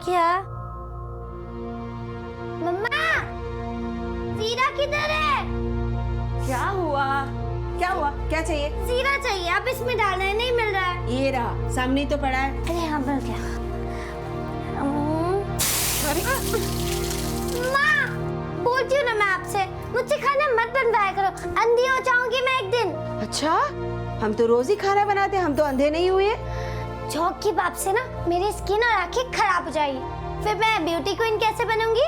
क्या? मम्मा, जीरा किधर है? क्या हुआ? क्या हुआ? क्या चाहिए? जीरा चाहिए, आप इसमें डालना है, नहीं मिल रहा है। ये रहा, सामने तो पड़ा है। अरे हाँ, मिल गया। माँ, बोलती हूँ ना मैं आपसे, मुझसे खाना मत बनवाया करो, अंधी हो जाऊंगी मैं एक दिन। अच्छा, हम तो रोज ही खाना बनाते हैं, हम तो अंधे नहीं हुए। जॉक की बात से ना मेरी स्किन और आंखें खराब हो जाएगी, फिर मैं ब्यूटी क्वीन कैसे बनूंगी?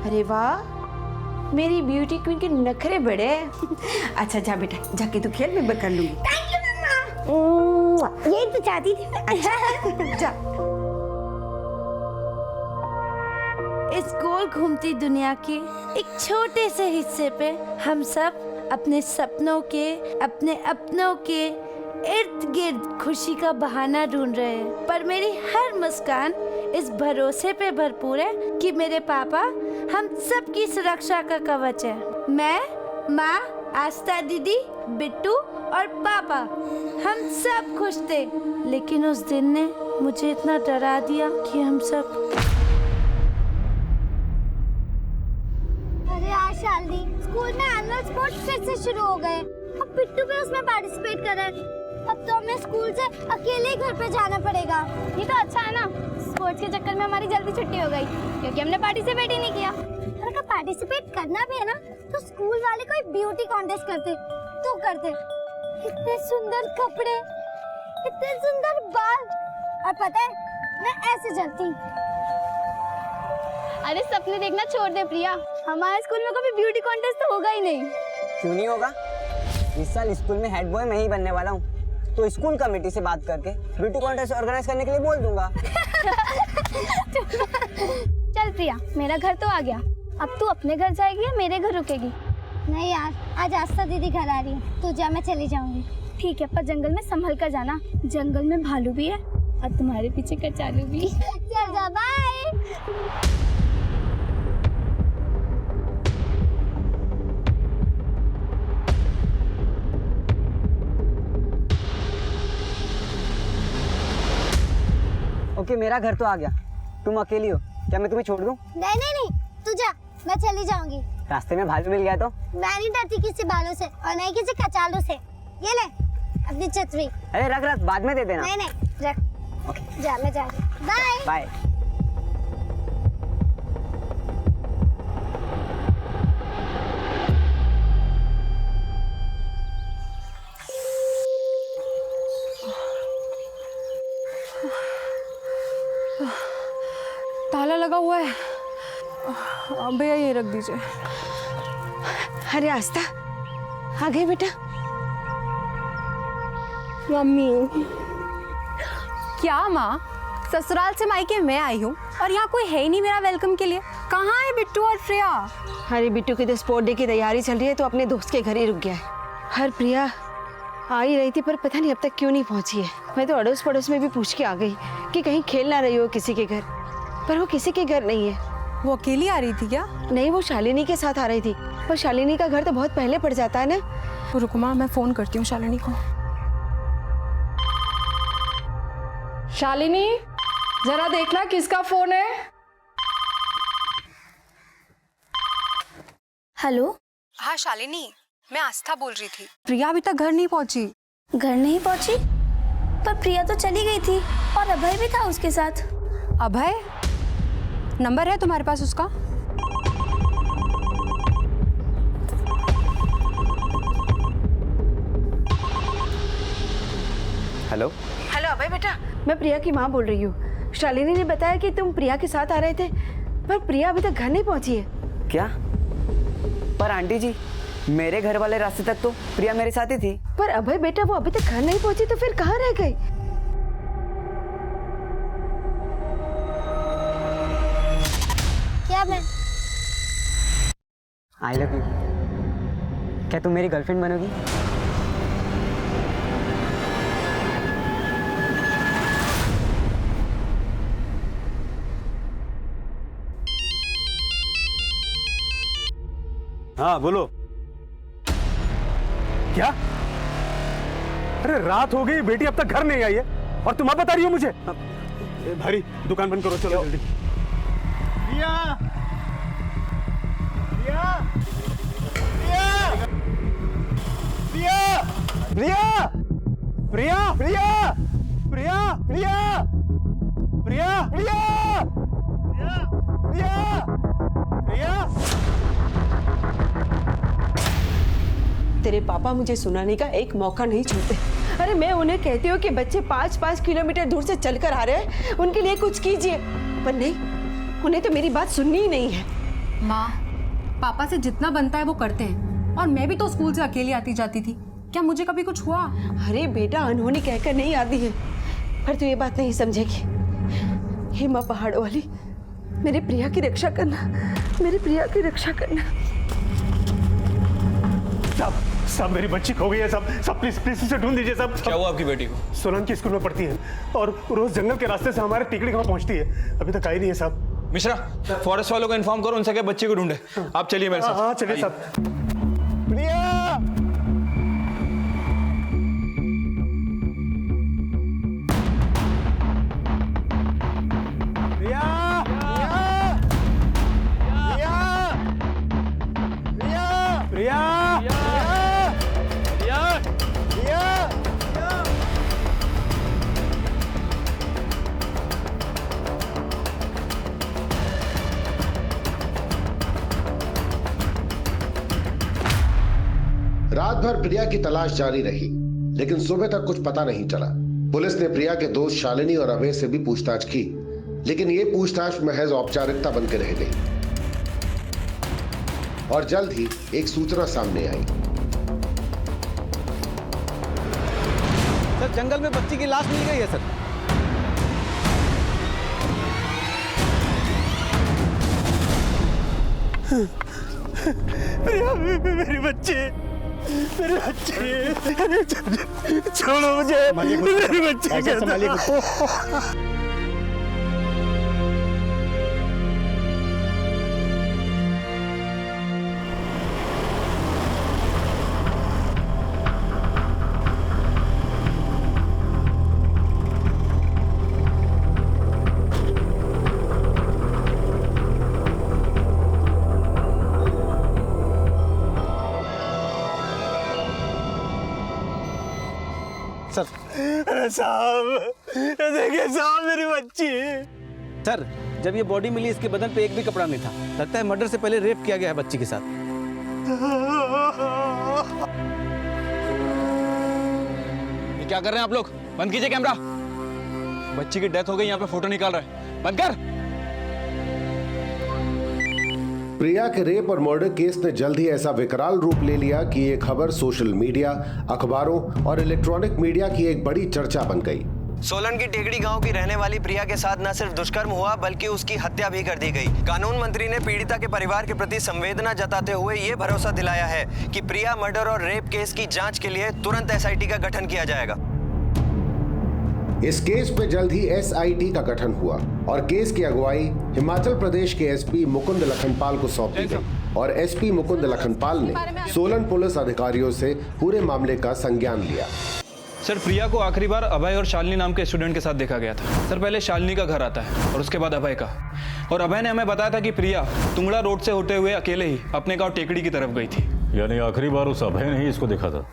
अरे वाह, मेरी ब्यूटी क्वीन के नखरे बड़े हैं। अच्छा जा बेटा, जाके तू खेल, मैं कर लूंगी। थैंक यू मम्मा। यही तो चाहती थी मैं। अच्छा, जा। इस गोल घूमती दुनिया के एक छोटे से हिस्से पे हम सब अपने सपनों के, अपने अपनों के इर्द गिर्द खुशी का बहाना ढूंढ रहे हैं। पर मेरी हर मुस्कान इस भरोसे पे भरपूर है कि मेरे पापा हम सब की सुरक्षा का कवच है। मैं, माँ, आस्था दीदी, बिट्टू और पापा हम सब खुश थे, लेकिन उस दिन ने मुझे इतना डरा दिया कि हम सब। अरे यार शालिनी, स्कूल में एनुअल स्पोर्ट्स फिर से शुरू हो गए। अब बिट्टू भी उसमें पार्टिसिपेट कर रहा है। अब तो हमें स्कूल से अकेले ही घर पे जाना पड़ेगा। ये तो अच्छा है ना, स्पोर्ट्स के चक्कर में हमारी जल्दी छुट्टी हो गई, क्योंकि हमने पार्टिसिपेट ही नहीं किया। अगर पार्टिसिपेट करना भी है ना, तो स्कूल वाले कोई ब्यूटी कॉन्टेस्ट करते तो करते। इतने सुंदर कपड़े, इतने सुंदर बाल, और पता है मैं ऐसे जलती। अरे सपने देखना छोड़ दे प्रिया, हमारे स्कूल में कभी ब्यूटी कॉन्टेस्ट तो होगा ही नहीं। क्यों नहीं होगा? इस साल स्कूल में हेड बॉय मैं ही बनने वाला हूँ, तो स्कूल कमेटी से बात करके ब्यूटी कॉन्टेस्ट ऑर्गेनाइज करने के लिए बोल दूंगा। चल प्रिया, मेरा घर तो आ गया, अब तू अपने घर जाएगी या मेरे घर रुकेगी? नहीं यार, आज आस्था दीदी घर आ रही है, तू जा, मैं चली जाऊंगी। ठीक है, पर जंगल में संभल कर जाना, जंगल में भालू भी है और तुम्हारे पीछे कचालू भी। चल जा, बाय। ओके, मेरा घर तो आ गया, तुम अकेली हो, क्या मैं तुम्हें छोड़ दूं? नहीं नहीं नहीं, तू जा, मैं चली जाऊंगी। रास्ते में भालू मिल गया तो? मैं नहीं डरती किसी बालों से और नहीं किसी कचालू से। ये ले अपनी छतरी। अरे रख रख, बाद में दे देना। नहीं नहीं, रख। ओके, जा, मैं जा रही हूँ, बाय बाय। ताला लगा हुआ है। भैया ये रख दीजिए। अरे आस्था, आ गई बेटा? मम्मी। क्या माँ, ससुराल से मायके मैं आई हूँ और यहाँ कोई है ही नहीं मेरा वेलकम के लिए। कहाँ है बिट्टू और प्रिया? अरे बिट्टू की तो स्पोर्ट डे की तैयारी चल रही है, तो अपने दोस्त के घर ही रुक गया है। हर प्रिया आ ही रही थी, पर पता नहीं अब तक क्यों नहीं पहुंची है। मैं तो अड़ोस पड़ोस में भी पूछ के आ गई कि कहीं खेल ना रही हो किसी के घर, पर वो किसी के घर नहीं है। वो अकेली आ रही थी क्या? नहीं, वो शालिनी के साथ आ रही थी, पर शालिनी का घर तो बहुत पहले पड़ जाता है ना। रुको माँ, मैं फोन करती हूँ शालिनी को। शालिनी, जरा देखना किसका फोन है। हेलो, हाँ शालिनी, मैं आस्था बोल रही थी। प्रिया अभी तक घर नहीं पहुंची। घर नहीं पहुंची? पर प्रिया तो चली गई थी और अभय भी था उसके साथ। अभय? नंबर है तुम्हारे पास उसका? हेलो हेलो अभय बेटा, मैं प्रिया की माँ बोल रही हूँ। शालिनी ने बताया कि तुम प्रिया के साथ आ रहे थे, पर प्रिया अभी तक घर नहीं पहुंची है। क्या? पर आंटी जी, मेरे घर वाले रास्ते तक तो प्रिया मेरे साथ ही थी। पर अभय बेटा, वो अभी तक घर नहीं पहुंची तो फिर कहाँ रह गई? क्या मैं? I love you. क्या तुम मेरी गर्लफ्रेंड बनोगी? हाँ बोलो। क्या? अरे रात हो गई, बेटी अब तक घर नहीं आई है और तुम अब बता रही हो मुझे? भारी दुकान बंद करो, चलो जल्दी। प्रिया प्रिया प्रिया प्रिया प्रिया प्रिया प्रिया प्रिया प्रिया प्रिया। तेरे पापा मुझे सुनाने का एक मौका नहीं छोड़ते। अरे मैं उन्हें कहती हूँ कि बच्चे 5-5 किलोमीटर दूर से चलकर आ रहे हैं, उनके लिए कुछ कीजिए, पर नहीं, उन्हें तो मेरी बात सुननी ही नहीं है। माँ, पापा से जितना बनता है वो करते हैं, और मैं भी तो स्कूल से अकेली आती जाती थी। क्या मुझे कभी कुछ हुआ? अरे बेटा, अनहोनी कहकर नहीं आती है, पर तू ये बात नहीं समझेगी। हे माँ पहाड़ों वाली, मेरी प्रिया की रक्षा करना, मेरी प्रिया की रक्षा करना। सब मेरी बच्ची खो गई है। सब प्लीज प्लीज इसे ढूंढ दीजिए। सब क्या हुआ आपकी बेटी को? सोलन की स्कूल में पढ़ती है और रोज जंगल के रास्ते से हमारे टिकड़ी गांव पहुंचती है, अभी तक आई नहीं है साहब। मिश्रा, फॉरेस्ट वालों को इन्फॉर्म करो, उनसे क्या बच्चे को ढूंढे। आप चलिए मेरे साथ। हाँ चलिए साहब। प्रिया प्रिया रात भर प्रिया की तलाश जारी रही, लेकिन सुबह तक कुछ पता नहीं चला। पुलिस ने प्रिया के दोस्त शालिनी और अभय से भी पूछताछ की, लेकिन ये पूछताछ महज औपचारिकता बनकर रह गई। और जल्द ही एक सूचना सामने आई। सर, जंगल में बच्ची की लाश मिल गई है सर। प्रिया, मेरी बच्ची, छोड़ो मुझे, मेरी बच्ची। सर, अरे साहब, देखिए साहब, मेरी बच्ची। सर, जब ये बॉडी मिली इसके बदन पे एक भी कपड़ा नहीं था। लगता है मर्डर से पहले रेप किया गया है बच्ची के साथ। ये क्या कर रहे हैं आप लोग? बंद कीजिए कैमरा। बच्ची की डेथ हो गई, यहाँ पे फोटो निकाल रहे हैं। बंद कर। प्रिया के रेप और मर्डर केस ने जल्द ही ऐसा विकराल रूप ले लिया कि ये खबर सोशल मीडिया, अखबारों और इलेक्ट्रॉनिक मीडिया की एक बड़ी चर्चा बन गई। सोलन की टेकड़ी गांव की रहने वाली प्रिया के साथ न सिर्फ दुष्कर्म हुआ बल्कि उसकी हत्या भी कर दी गई। कानून मंत्री ने पीड़िता के परिवार के प्रति संवेदना जताते हुए ये भरोसा दिलाया है कि प्रिया मर्डर और रेप केस की जांच के लिए तुरंत एसआईटी का गठन किया जाएगा। इस केस पे जल्द ही एसआईटी का गठन हुआ और केस की अगुवाई हिमाचल प्रदेश के एसपी मुकुंद लखनपाल को सौंप दी गई और एसपी मुकुंद लखनपाल ने सोलन पुलिस अधिकारियों से पूरे मामले का संज्ञान लिया। सर, प्रिया को आखिरी बार अभय और शालिनी नाम के स्टूडेंट के साथ देखा गया था। सर, पहले शालिनी का घर आता है और उसके बाद अभय का। और अभय ने हमें बताया था कि प्रिया तुंगड़ा रोड से होते हुए अकेले ही अपने गांव टेकड़ी की तरफ गई थी। यानी आखिरी बार उस अभय ने ही इसको देखा था।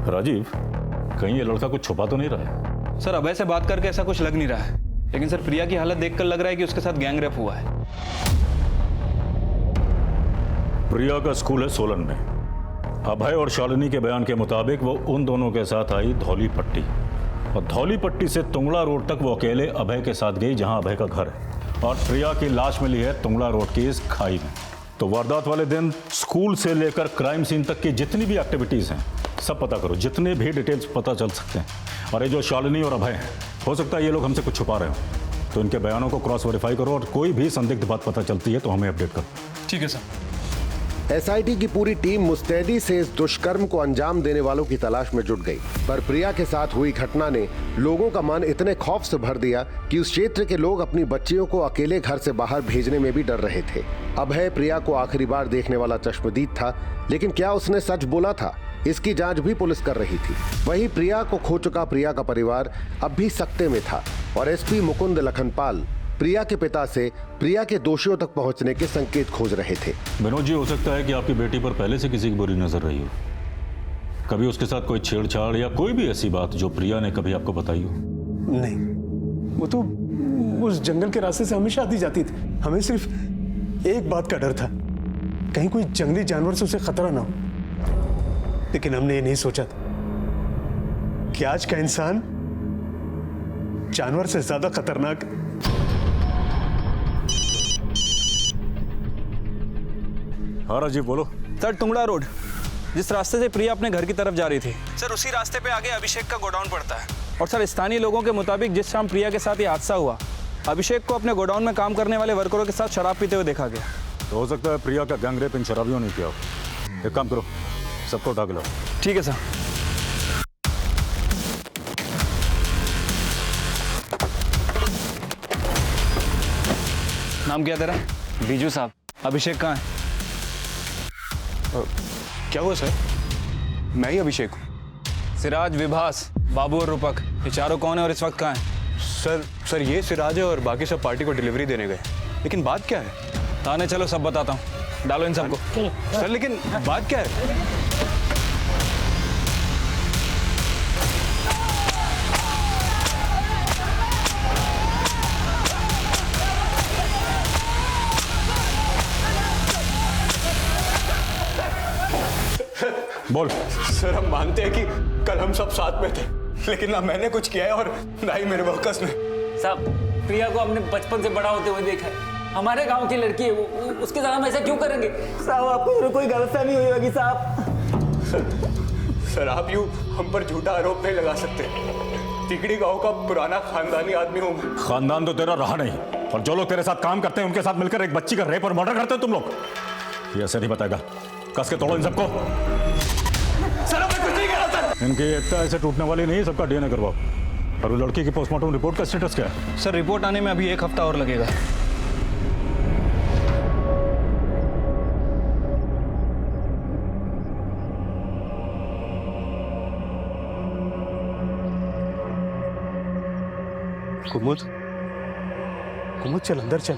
राजीव, कहीं ये लड़का कुछ छुपा तो नहीं रहा है? सर, अभय से बात करके ऐसा कुछ लग नहीं रहा है, लेकिन सर प्रिया की हालत देखकर लग रहा है कि उसके साथ गैंग रेप हुआ है। प्रिया का स्कूल है सोलन में। अभय और शालिनी के बयान के मुताबिक वो उन दोनों के साथ आई धौली पट्टी, और धौली पट्टी से तुंगड़ा रोड तक वो अकेले अभय के साथ गई जहां अभय का घर है, और प्रिया की लाश मिली है तुंगड़ा रोड की इस खाई में। तो वारदात वाले दिन स्कूल से लेकर क्राइम सीन तक की जितनी भी एक्टिविटीज हैं सब पता करो, जितने भी डिटेल्स पता चल सकते हैं। और ये जो शालिनी और अभय हैं, हो सकता है ये लोग हमसे कुछ छुपा रहे हो, तो इनके बयानों को क्रॉस वेरीफाई करो और कोई भी संदिग्ध बात पता चलती है तो हमें अपडेट करो। ठीक है सर। एसआईटी की पूरी टीम मुस्तैदी से इस दुष्कर्म को अंजाम देने वालों की तलाश में जुट गई, पर प्रिया के साथ हुई घटना ने लोगों का मन इतने खौफ से भर दिया कि उस क्षेत्र के लोग अपनी बच्चियों को अकेले घर से बाहर भेजने में भी डर रहे थे। अभय प्रिया को आखिरी बार देखने वाला चश्मदीद था, लेकिन क्या उसने सच बोला था, इसकी जांच भी पुलिस कर रही थी। वहीं प्रिया को खो चुका प्रिया का परिवार अब भी सकते में था और एसपी मुकुंद लखनपाल प्रिया के पिता से प्रिया के दोषियों तक पहुंचने के संकेत खोज रहे थे। विनोद जी, हो सकता है कि आपकी बेटी पर पहले से किसी की बुरी नजर रही हो। कभी उसके साथ कोई छेड़छाड़ या कोई भी ऐसी बात जो प्रिया ने कभी आपको बताई हो? नहीं, वो तो उस जंगल के रास्ते से हमेशा आती जाती थी। हमें सिर्फ एक बात का डर था, कहीं कोई जंगली जानवर से उसे खतरा ना हो। लेकिन हमने ये नहीं सोचा था कि आज का इंसान जानवर से ज्यादा खतरनाक। हाँ राजीव, बोलो। सर, टुंगड़ा रोड, जिस रास्ते से प्रिया अपने घर की तरफ जा रही थी सर, उसी रास्ते पे आगे अभिषेक का गोडाउन पड़ता है। और सर, स्थानीय लोगों के मुताबिक जिस शाम प्रिया के साथ ये हादसा हुआ, अभिषेक को अपने गोडाउन में काम करने वाले वर्करों के साथ शराब पीते हुए देखा गया। तो हो सकता है प्रिया का गैंगरेप इन शराबियों ने किया हो। एक काम करो, सबको उठा के लाओ। ठीक है सर। नाम क्या तेरा? बीजू साहब। अभिषेक कहाँ है? क्या हुआ सर? मैं ही अभिषेक हूँ। सिराज, विभास, बाबू और रूपक, ये चारों कौन है और इस वक्त कहाँ है? सर ये सिराज है और बाकी सब पार्टी को डिलीवरी देने गए। लेकिन बात क्या है? थाने चलो, सब बताता हूँ। डालो इन सबको। सर लेकिन बात क्या है? बोल। सर, हम मानते हैं कि कल हम सब साथ में थे, लेकिन ना मैंने कुछ किया है और ना ही मेरे वर्कर्स ने। साहब, प्रिया को हमने बचपन से बड़ा होते हुए देखा है। हमारे गांव की लड़की है वो, उसके साथ हम ऐसा क्यों करेंगे? साहब, आपको कोई गलतफहमी हुई होगी साहब। सर, आप यूं हम पर झूठा आरोप नहीं लगा सकते। तिकड़ी गांव का पुराना खानदानी आदमी हूं मैं। खानदान तो तेरा रहा नहीं, और जो लोग तेरे साथ काम करते हैं उनके साथ मिलकर एक बच्ची का रेप और मर्डर करते हो तुम लोग। ये ऐसे नहीं बताएगा। कस के तोड़ो इन सबको। सर, मैं कुछ नहीं कह रहा सर। इनकी एकता ऐसे टूटने वाली नहीं है, सबका डीएनए करवाओ। और वो लड़की की पोस्टमार्टम रिपोर्ट का स्टेटस क्या है? सर, रिपोर्ट आने में अभी 1 हफ्ता और लगेगा। कुमुद, कुमुद चल अंदर चल।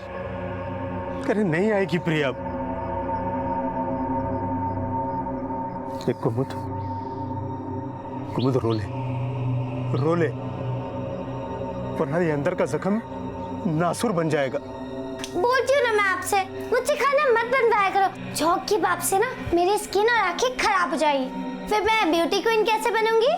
अरे नहीं आएगी प्रिया अब। कुमुद, कुमुद रो ले, रो ले, वरना ये अंदर का जख्म नासुर बन जाएगा। बोलती हूँ ना मैं आपसे, मुझसे खाना मत बनवाया करो। झोंक की बाप से ना मेरी स्किन और आंखें खराब हो जाएगी, फिर मैं ब्यूटी क्वीन कैसे बनूंगी?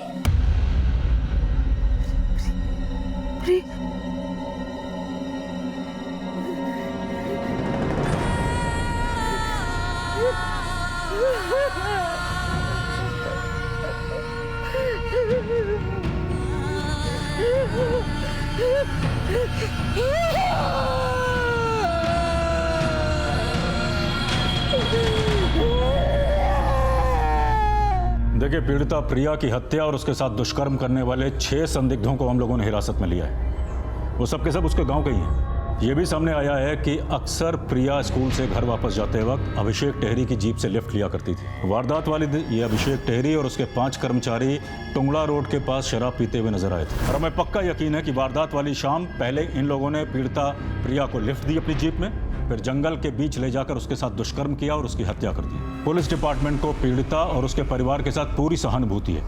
देखिए, पीड़िता प्रिया की हत्या और उसके साथ दुष्कर्म करने वाले 6 संदिग्धों को हम लोगों ने हिरासत में लिया है। वो सब के सब उसके गांव के ही हैं। ये भी सामने आया है कि अक्सर प्रिया स्कूल से घर वापस जाते वक्त अभिषेक टेहरी की जीप से लिफ्ट लिया करती थी। वारदात वाले दिन ये अभिषेक टेहरी और उसके 5 कर्मचारी टुंगड़ा रोड के पास शराब पीते हुए नजर आए थे। और हमें पक्का यकीन है कि वारदात वाली शाम पहले इन लोगों ने पीड़िता प्रिया को लिफ्ट दी अपनी जीप में, फिर जंगल के बीच ले जाकर उसके साथ दुष्कर्म किया और उसकी हत्या कर दी। पुलिस डिपार्टमेंट को पीड़िता और उसके परिवार के साथ पूरी सहानुभूति है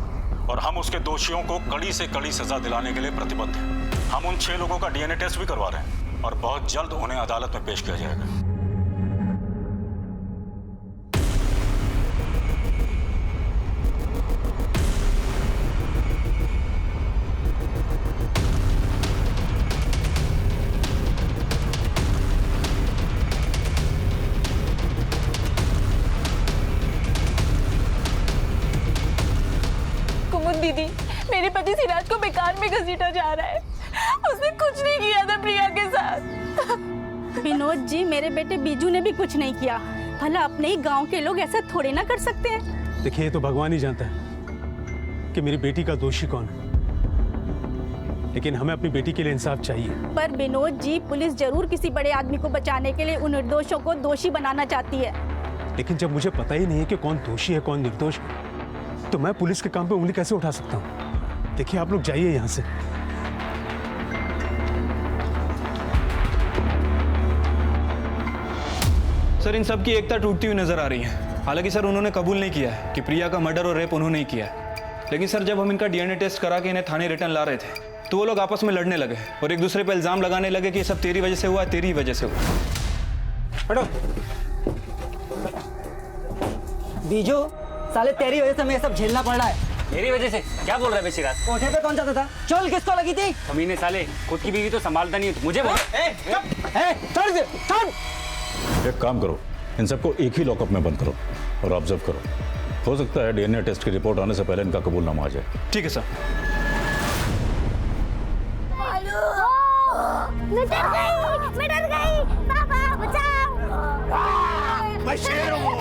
और हम उसके दोषियों को कड़ी से कड़ी सजा दिलाने के लिए प्रतिबद्ध हैं। हम उन 6 लोगों का डीएनए टेस्ट भी करवा रहे हैं और बहुत जल्द उन्हें अदालत में पेश किया जाएगा। कुमुद दीदी, मेरे पति सिराज को बेकार में घसीटा जा रहा है। उसने कुछ नहीं किया था प्रिया के साथ। विनोद जी, मेरे बेटे बीजू ने भी कुछ नहीं किया। भला अपने ही गांव के लोग ऐसा थोड़े ना कर सकते हैं। देखिए, ये तो भगवान ही जानता है कि मेरी बेटी का दोषी कौन है, लेकिन हमें अपनी बेटी के लिए इंसाफ चाहिए। पर विनोद जी, पुलिस जरूर किसी बड़े आदमी को बचाने के लिए उन निर्दोषों को दोषी बनाना चाहती है। लेकिन जब मुझे पता ही नहीं है कि कौन दोषी है कौन निर्दोष, तो मैं पुलिस के काम पे उंगली कैसे उठा सकता हूँ? देखिए, आप लोग जाइए यहाँ से। सर इन सब की एकता टूटती हुई नजर आ रही है। हालांकि सर उन्होंने कबूल नहीं किया है कि प्रिया का मर्डर और रेप उन्होंने ही किया है। लेकिन सर जब हम इनका डीएनए टेस्ट करा के इन्हें थाने रिटर्न ला रहे थे तो वो लोग आपस में लड़ने लगे और एक दूसरे पर इल्जाम लगाने लगे कि ये सब तेरी वजह से हुआ, तेरी वजह से हुआ। हटो। बीजू, साले तेरी वजह से मैं सब झेलना पड़ रहा है। मेरी वजह से? क्या बोल रहा है बे सिराज? कोठे पे कौन जाता था? चल किसको लगी थी? कमीने साले, खुद की बीवी तो संभालता नहीं है, मुझे बोल। एक काम करो, इन सबको एक ही लॉकअप में बंद करो और ऑब्जर्व करो। हो सकता है डीएनए टेस्ट की रिपोर्ट आने से पहले इनका कबूलनामा आ जाए। ठीक है सर। मैं डर गई, पापा बचाओ। मैं शेर हूँ।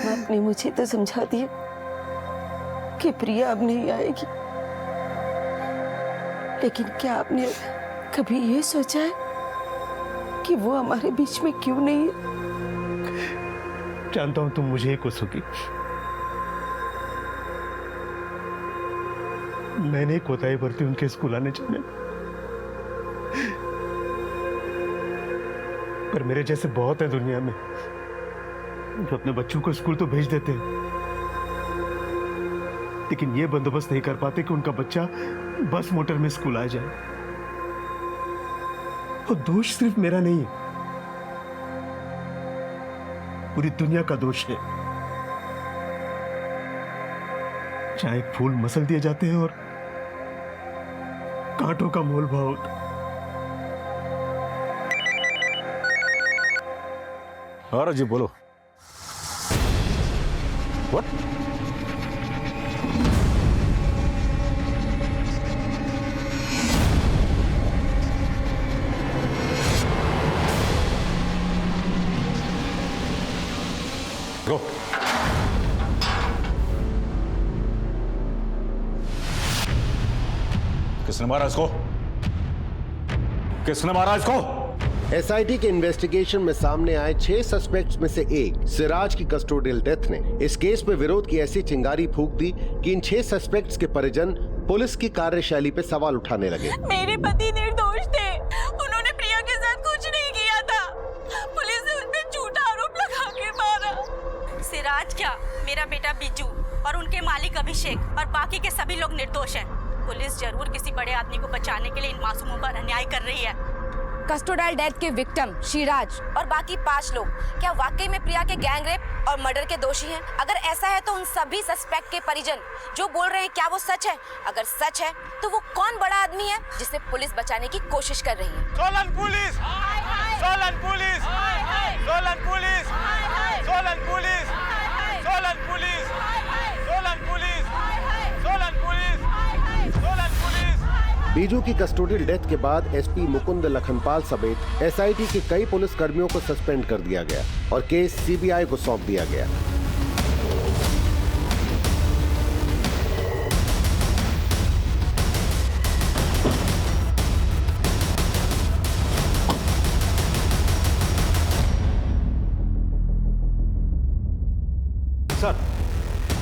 आपने मुझे तो समझा दिया कि प्रिया अब नहीं आएगी, लेकिन क्या आपने कभी ये सोचा है कि वो हमारे बीच में क्यों नहीं है? जानता हूं तुम मुझे ही कोसोगी। मैंने कोताही बरती उनके स्कूल आने जाने, पर मेरे जैसे बहुत है दुनिया में जो अपने बच्चों को स्कूल तो भेज देते हैं, लेकिन ये बंदोबस्त नहीं कर पाते कि उनका बच्चा बस मोटर में स्कूल आ जाए। वो दोष सिर्फ मेरा नहीं है, पूरी दुनिया का दोष है। जहां एक फूल मसल दिए जाते हैं और कांटों का मोल भाव होता है। हाँ जी बोलो। What? Go. किसने मारा इसको? किसने मारा इसको? एसआईटी के इन्वेस्टिगेशन में सामने आए 6 सस्पेक्ट्स में से एक सिराज की कस्टोडियल डेथ ने इस केस में विरोध की ऐसी चिंगारी फूंक दी कि इन 6 सस्पेक्ट्स के परिजन पुलिस की कार्यशैली पे सवाल उठाने लगे। मेरे पति निर्दोष थे, उन्होंने प्रिया के साथ कुछ नहीं किया था। पुलिस ने उन पे झूठा आरोप लगा के मारा। सिराज क्या, मेरा बेटा बिजू और उनके मालिक अभिषेक और बाकी के सभी लोग निर्दोष हैं। पुलिस जरूर किसी बड़े आदमी को बचाने के लिए इन मासूमों पर अन्याय कर रही है। कस्टोडियल डेथ के विक्टिम शिराज और बाकी 5 लोग क्या वाकई में प्रिया के गैंग रेप और मर्डर के दोषी हैं? अगर ऐसा है तो उन सभी सस्पेक्ट के परिजन जो बोल रहे हैं क्या वो सच है? अगर सच है तो वो कौन बड़ा आदमी है जिसे पुलिस बचाने की कोशिश कर रही है? Solan police! Solan police! Solan police! Solan police! Solan police! Solan police! Solan police! Solan police! Biju की कस्टोडियल डेथ के बाद एसपी मुकुंद लखनपाल समेत एसआईटी के कई पुलिस कर्मियों को सस्पेंड कर दिया गया और केस सीबीआई को सौंप दिया गया। सर,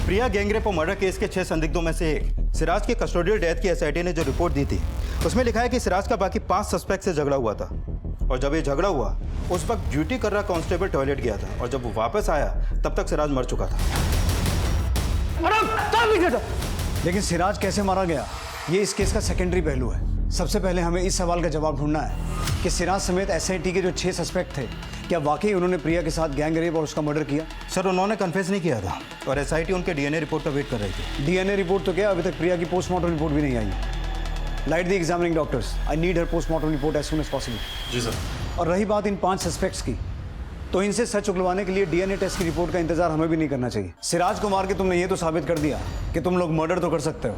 प्रिया गैंगरेप और मर्डर केस के 6 संदिग्धों में से एक सिराज की कस्टोडियल डेथ की एसआईटी ने जो रिपोर्ट दी थी उसमें लिखा है कि सिराज का बाकी 5 सस्पेक्ट से झगड़ा हुआ था और जब ये झगड़ा हुआ उस वक्त ड्यूटी कर रहा कांस्टेबल टॉयलेट गया था और जब वो वापस आया तब तक सिराज मर चुका था। लेकिन सिराज कैसे मारा गया ये इस केस का सेकेंडरी पहलू है। सबसे पहले हमें इस सवाल का जवाब ढूंढना है कि सिराज समेत एसआईटी के जो 6 सस्पेक्ट थे क्या वाकई उन्होंने प्रिया के साथ गैंग रेप और उसका मर्डर किया? सर, उन्होंने कन्फेस नहीं किया था और एसआईटी उनके डीएनए रिपोर्ट का वेट कर रही थी। डीएनए रिपोर्ट तो क्या, अभी तक प्रिया की पोस्टमार्टम रिपोर्ट भी नहीं आई। Let the examining doctors, I need her postmortem report as soon as possible. जी सर। और रही बात इन 5 सस्पेक्ट्स की, तो इनसे सच उगलवाने के लिए डीएनए टेस्ट की रिपोर्ट का इंतजार हमें भी नहीं करना चाहिए। सिराज को मार के तुमने ये तो साबित कर दिया कि तुम लोग मर्डर तो कर सकते हो,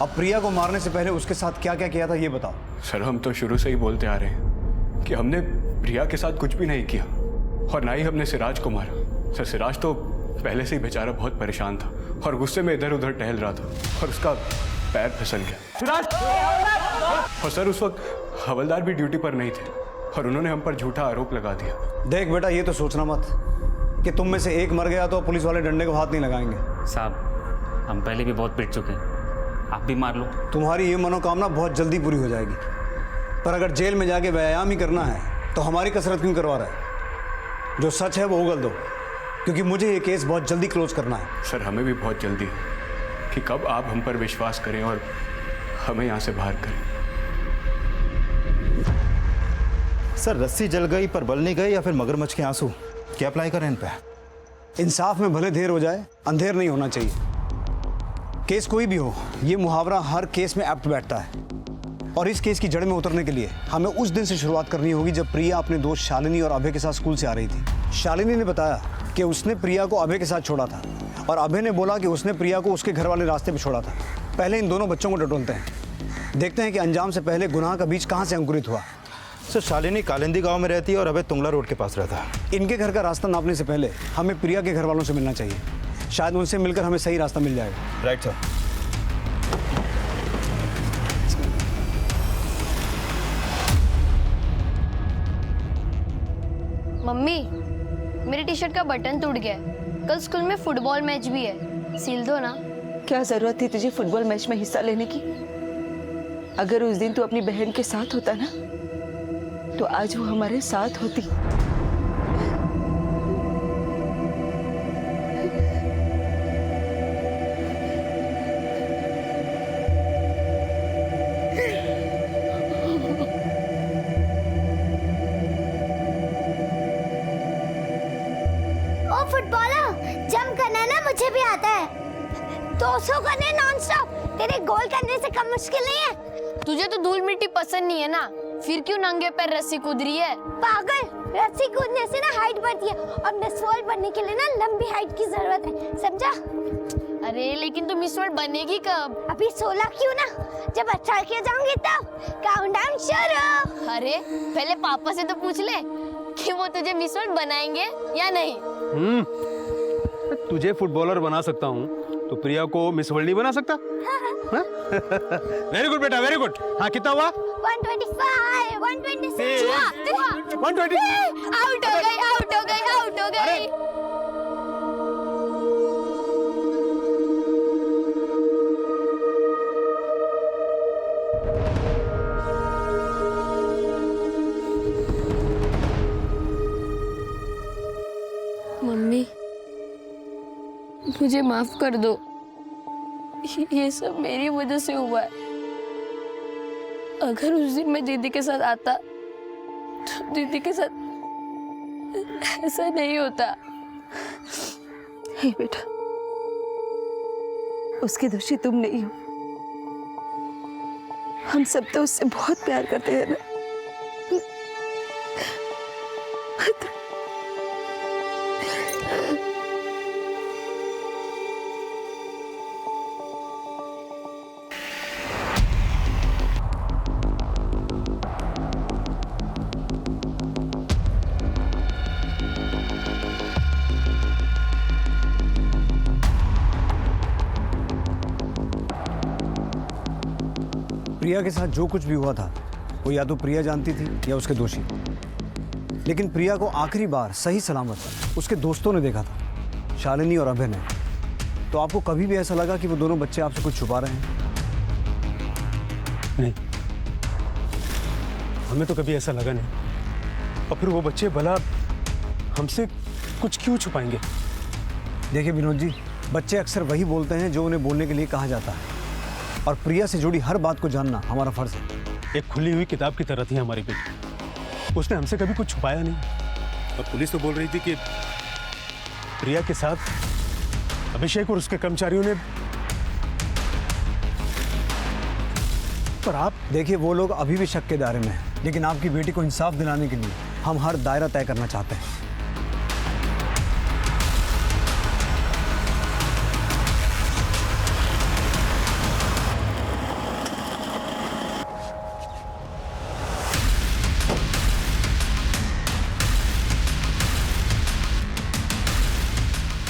अब प्रिया को मारने से पहले उसके साथ क्या क्या किया था ये बताओ। सर हम तो शुरू से ही बोलते आ रहे हैं कि हमने प्रिया के साथ कुछ भी नहीं किया और ना ही हमने सिराज को मारा। सर सिराज तो पहले से ही बेचारा बहुत परेशान था और गुस्से में इधर उधर टहल रहा था और उसका पैर फिसल गया। सिराज! और सर उस वक्त हवलदार भी ड्यूटी पर नहीं थे और उन्होंने हम पर झूठा आरोप लगा दिया। देख बेटा, ये तो सोचना मत कि तुम में से एक मर गया तो पुलिस वाले डंडे को हाथ नहीं लगाएंगे। साहब हम पहले भी बहुत पिट चुके हैं, आप भी मार लो। तुम्हारी ये मनोकामना बहुत जल्दी पूरी हो जाएगी, पर अगर जेल में जाके व्यायाम ही करना है तो हमारी कसरत क्यों करवा रहा है? जो सच है वो उगल दो, क्योंकि मुझे ये केस बहुत जल्दी क्लोज करना है। सर हमें भी बहुत जल्दी है कि कब आप हम पर विश्वास करें और हमें यहाँ से बाहर करें। सर रस्सी जल गई पर बल नहीं गई, या फिर मगरमच्छ के आंसू, क्या अप्लाई करें इन पे? इंसाफ में भले देर हो जाए, अंधेर नहीं होना चाहिए। केस कोई भी हो, ये मुहावरा हर केस में एप्ट बैठता है। और इस केस की जड़ में उतरने के लिए हमें उस दिन से शुरुआत करनी होगी जब प्रिया अपने दोस्त शालिनी और अभय के साथ स्कूल से आ रही थी। शालिनी ने बताया कि उसने प्रिया को अभय के साथ छोड़ा था और अभय ने बोला कि उसने प्रिया को उसके घर वाले रास्ते पे छोड़ा था। पहले इन दोनों बच्चों को टटोलते हैं, देखते हैं कि अंजाम से पहले गुनाह का बीज कहाँ से अंकुरित हुआ। सर शालिनी कालिंदी गांव में रहती है और अभय तुंगला रोड के पास रहता है। इनके घर का रास्ता नापने से पहले हमें प्रिया के घर वालों से मिलना चाहिए, शायद उनसे मिलकर हमें सही रास्ता मिल जाएगा। Right sir. मम्मी, मेरी टी शर्ट का बटन टूट गया है। कल स्कूल में फुटबॉल मैच भी है, सिल दो ना। क्या जरूरत थी तुझे फुटबॉल मैच में हिस्सा लेने की? अगर उस दिन तू अपनी बहन के साथ होता ना तो आज वो हमारे साथ होती। ओ फुटबॉलर, जंप करना ना मुझे भी आता है। 200 करने नॉन स्टॉप, तेरे गोल करने से कम मुश्किल नहीं है। तुझे तो धूल मिट्टी पसंद नहीं है ना, फिर क्यों नंगे पैर रस्सी कूद रही है? पागल, रस्सी कूदने से ना हाइट बढ़ती है और मिस वर्ल्ड बनने के लिए ना लंबी हाइट की जरूरत है, समझा? अरे लेकिन तू मिस वर्ल्ड बनेगी कब? अभी 16 क्यों ना, जब 18 के जाऊंगी तब। काउंटडाउन शुरू। अरे पहले पापा से तो पूछ ले कि वो तुझे मिस वर्ल्ड बनाएंगे या नहीं। तुझे फुटबॉलर बना सकता हूँ तो प्रिया को मिस वर्ल्ड नहीं बना सकता? वेरी गुड बेटा, वेरी गुड। हाँ कितना हुआ? 125, 126, 120। आउट हो गई, आउट हो गई, आउट हो गई। मम्मी, मुझे माफ कर दो, ये सब मेरी वजह से हुआ है। अगर उस दिन मैं दीदी के साथ आता तो दीदी के साथ ऐसा नहीं होता। हे बेटा, उसके दोषी तुम नहीं हो, हम सब तो उससे बहुत प्यार करते हैं ना। प्रिया के साथ जो कुछ भी हुआ था वो या तो प्रिया जानती थी या उसके दोषी, लेकिन प्रिया को आखिरी बार सही सलामत उसके दोस्तों ने देखा था, शालिनी और अभय ने। तो आपको कभी भी ऐसा लगा कि वो दोनों बच्चे आपसे कुछ छुपा रहे हैं? नहीं, हमें तो कभी ऐसा लगा नहीं। और फिर वो बच्चे भला हमसे कुछ क्यों छुपाएंगे? देखिए विनोद जी, बच्चे अक्सर वही बोलते हैं जो उन्हें बोलने के लिए कहा जाता है, और प्रिया से जुड़ी हर बात को जानना हमारा फर्ज है। एक खुली हुई किताब की तरह थी हमारी बेटी, उसने हमसे कभी कुछ छुपाया नहीं। और पुलिस तो बोल रही थी कि प्रिया के साथ अभिषेक और उसके कर्मचारियों ने। पर आप देखिए, वो लोग अभी भी शक के दायरे में हैं, लेकिन आपकी बेटी को इंसाफ दिलाने के लिए हम हर दायरा तय करना चाहते हैं।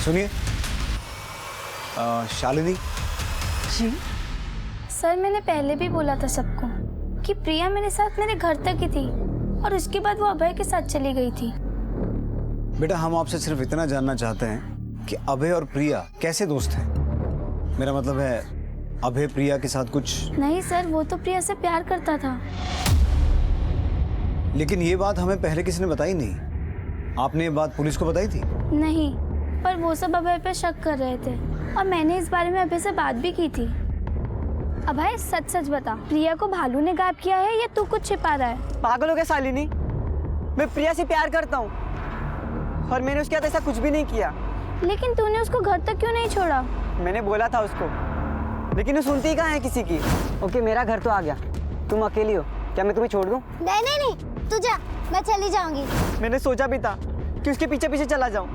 सुनिए शालिनी। जी सर, मैंने पहले भी बोला था सबको कि प्रिया मेरे साथ मेरे घर तक ही थी और उसके बाद वो अभय के साथ चली गई थी। बेटा हम आपसे सिर्फ इतना जानना चाहते हैं कि अभय और प्रिया कैसे दोस्त हैं। मेरा मतलब है अभय प्रिया के साथ कुछ। नहीं सर, वो तो प्रिया से प्यार करता था। लेकिन ये बात हमें पहले किसी ने बताई नहीं। आपने ये बात पुलिस को बताई थी? नहीं, पर वो सब अभय पे शक कर रहे थे और मैंने इस बारे में अभय से बात भी की थी। अभय सच सच बता, प्रिया को भालू ने गायब किया है या तू कुछ छिपा रहा है? पागल हो गया शालिनी, मैं प्रिया से प्यार करता हूँ और मैंने उसके साथ ऐसा कुछ भी नहीं किया। लेकिन तूने उसको घर तक क्यों नहीं छोड़ा? मैंने बोला था उसको, लेकिन वो सुनती ही कहाँ है किसी की। ओके मेरा घर तो आ गया, तुम अकेली हो, क्या मैं तुम्हें छोड़ दूँ? नहीं नहीं नहीं, तू जा, मैं चली जाऊंगी। मैंने सोचा भी था कि उसके पीछे पीछे चला जाऊं,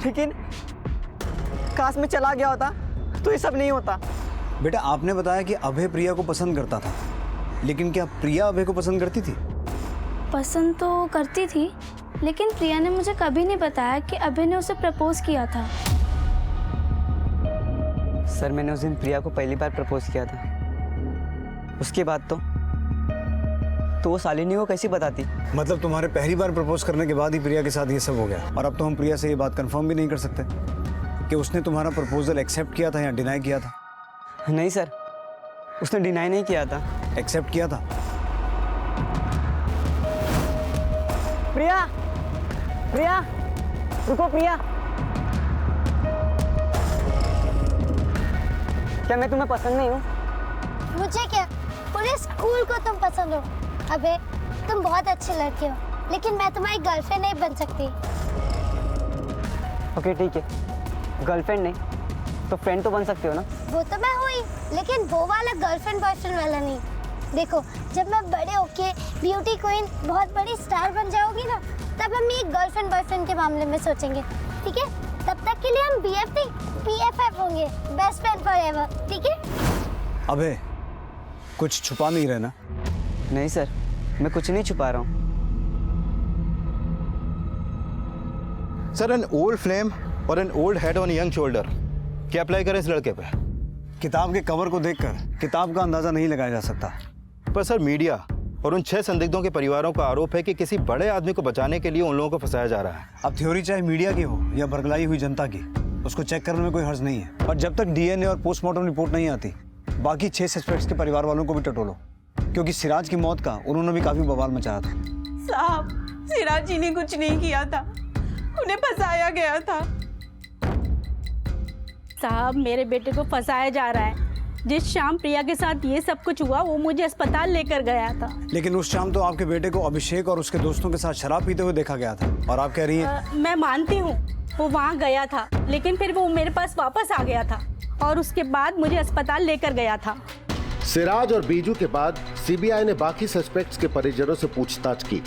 लेकिन काश में चला गया होता तो ये सब नहीं होता। बेटा आपने बताया कि अभय प्रिया को पसंद करता था, लेकिन क्या प्रिया अभय को पसंद करती थी? पसंद तो करती थी, लेकिन प्रिया ने मुझे कभी नहीं बताया कि अभय ने उसे प्रपोज किया था। सर मैंने उस दिन प्रिया को पहली बार प्रपोज किया था, उसके बाद तो वो शालिनी को कैसे बताती? मतलब तुम्हारे पहली बार प्रपोज करने के बाद ही प्रिया के साथ ये सब हो गया। और अब तो हम प्रिया से ये बात कंफर्म भी नहीं कर सकते कि उसने तुम्हारा प्रपोजल एक्सेप्ट किया था या डिनाई किया था। नहीं सर, उसने डिनाई नहीं किया था, एक्सेप्ट किया था। प्रिया, प्रिया, रुको प्रिया, क्या मैं तुम्हें पसंद नहीं हूँ? मुझे क्या, पूरे स्कूल को तुम पसंद हो। अबे तुम बहुत अच्छे लड़के हो, लेकिन मैं तुम्हारी गर्लफ्रेंड नहीं बन सकती। ओके ठीक है, गर्लफ्रेंड नहीं तो फ्रेंड तो बन सकते हो ना? वो तो मैं हुई, लेकिन वो वाला गर्लफ्रेंड बॉयफ्रेंड वाला नहीं। देखो जब मैं बड़े होके ब्यूटी क्वीन बहुत बड़ी स्टार बन जाऊंगी ना, तब हम ये गर्लफ्रेंड बॉयफ्रेंड के मामले में सोचेंगे, ठीक है? तब तक के लिए हम BF नहीं BFF होंगे, बेस्ट फ्रेंड फॉरएवर, ठीक है? अबे कुछ छुपा नहीं रहे ना? नहीं सर, मैं कुछ नहीं छुपा रहा हूँ। सर एन ओल्ड फ्लेम और an old head on young shoulder, क्या अप्लाई करें इस लड़के पे? किताब के कवर को देखकर किताब का अंदाजा नहीं लगाया जा सकता। पर सर मीडिया और उन 6 संदिग्धों के परिवारों का आरोप है कि किसी बड़े आदमी को बचाने के लिए उन लोगों को फंसाया जा रहा है। अब थ्योरी चाहे मीडिया की हो या बरगलाई हुई जनता की, उसको चेक करने में कोई हर्ज नहीं है। और जब तक DNA और पोस्टमार्टम रिपोर्ट नहीं आती, बाकी 6 सस्पेक्ट्स के परिवार वालों को भी टटोलो, क्योंकि सिराज की मौत का उन्होंने भी काफी बवाल मचाया था। साहब, सिराज जी ने कुछ नहीं किया था, उन्हें फंसाया गया था। साहब, मेरे बेटे को फंसाया जा रहा है। जिस शाम प्रिया के साथ ये सब कुछ हुआ, वो मुझे अस्पताल लेकर गया था। लेकिन उस शाम तो आपके बेटे को अभिषेक और उसके दोस्तों के साथ शराब पीते हुए देखा गया था, और आप कह रही हैं? मैं मानती हूँ वो वहाँ गया था, लेकिन फिर वो मेरे पास वापस आ गया था और उसके बाद मुझे अस्पताल लेकर गया था। सिराज और बीजू के बाद CBI ने बाकी सस्पेक्ट्स के परिजनों से पूछताछ की।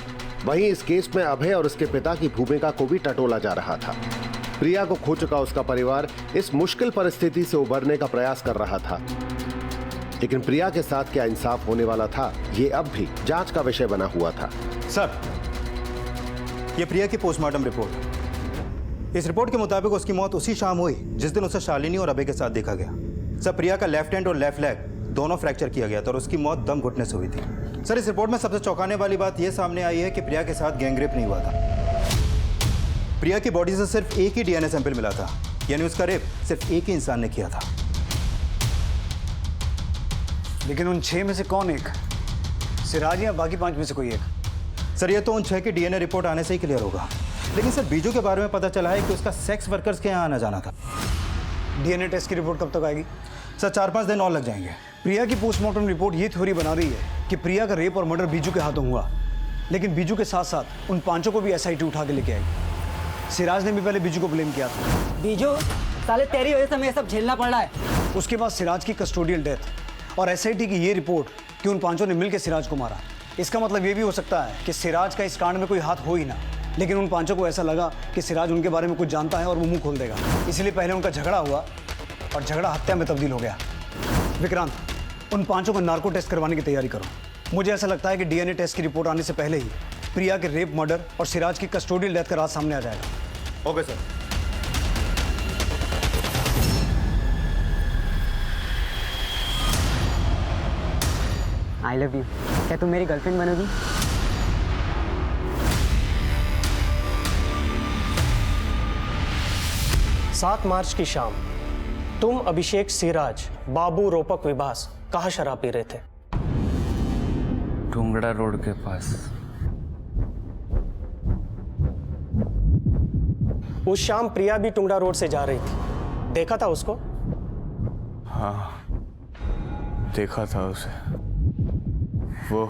वहीं इस केस में अभय और उसके पिता की भूमिका को भी टटोला जा रहा था। प्रिया को खो चुका उसका परिवार इस मुश्किल परिस्थिति से उबरने का प्रयास कर रहा था, लेकिन प्रिया के साथ क्या इंसाफ होने वाला था, ये अब भी जांच का विषय बना हुआ था। सर, ये प्रिया की पोस्टमार्टम रिपोर्ट, इस रिपोर्ट के मुताबिक उसकी मौत उसी शाम हुई जिस दिन उसे शालिनी और अभय के साथ देखा गया। सर, प्रिया का लेफ्ट हैंड और लेफ्ट लेग दोनों फ्रैक्चर किया गया था और उसकी मौत दम घुटने से हुई थी। सर, इस रिपोर्ट में सबसे चौंकाने वाली बात यह सामने आई है कि प्रिया के साथ गैंगरेप नहीं हुआ था। प्रिया की बॉडी से सिर्फ एक ही DNA सैंपल मिला था, यानी उसका रेप सिर्फ एक ही इंसान ने किया था। लेकिन उन 6 में से कौन एक? सिराज या बाकी 5 में से कोई एक? सर, ये तो उन 6 की DNA रिपोर्ट आने से ही क्लियर होगा। लेकिन सर, बीजू के बारे में पता चला है कि उसका सेक्स वर्कर्स के यहाँ आना जाना था। DNA टेस्ट की रिपोर्ट कब तक आएगी? सर, 4-5 दिन और लग जाएंगे। प्रिया की पोस्टमार्टम रिपोर्ट ये थ्योरी बना रही है कि प्रिया का रेप और मर्डर बीजू के हाथों हुआ, लेकिन बीजू के साथ साथ उन 5 को भी SIT उठा के लेके आई। सिराज ने भी पहले बीजू को ब्लेम किया था। बीजू, साले तेरी वजह से हमें सब झेलना पड़ रहा है। उसके बाद सिराज की कस्टोडियल डेथ और SIT की ये रिपोर्ट कि उन 5 ने मिलकर सिराज को मारा। इसका मतलब ये भी हो सकता है कि सिराज का इस कांड में कोई हाथ हो ही ना, लेकिन उन 5 को ऐसा लगा कि सिराज उनके बारे में कुछ जानता है और वो मुंह खोल देगा, इसलिए पहले उनका झगड़ा हुआ और झगड़ा हत्या में तब्दील हो गया। विक्रांत, उन 5 को नार्को टेस्ट करवाने की तैयारी करो। मुझे ऐसा लगता है कि DNA टेस्ट की रिपोर्ट आने से पहले ही प्रिया के रेप, मर्डर और सिराज की कस्टोडियल डेथ का राज सामने आ जाएगा। Okay sir. I love you. क्या तुम मेरी गर्लफ्रेंड बनोगी? सात मार्च की शाम तुम, अभिषेक, सिराज, बाबू, रोपक, विभास कहाँ शराब पी रहे थे? टुंगड़ा रोड के पास। उस शाम प्रिया भी टुंगड़ा रोड से जा रही थी, देखा था उसको? हाँ, देखा था उसे। वो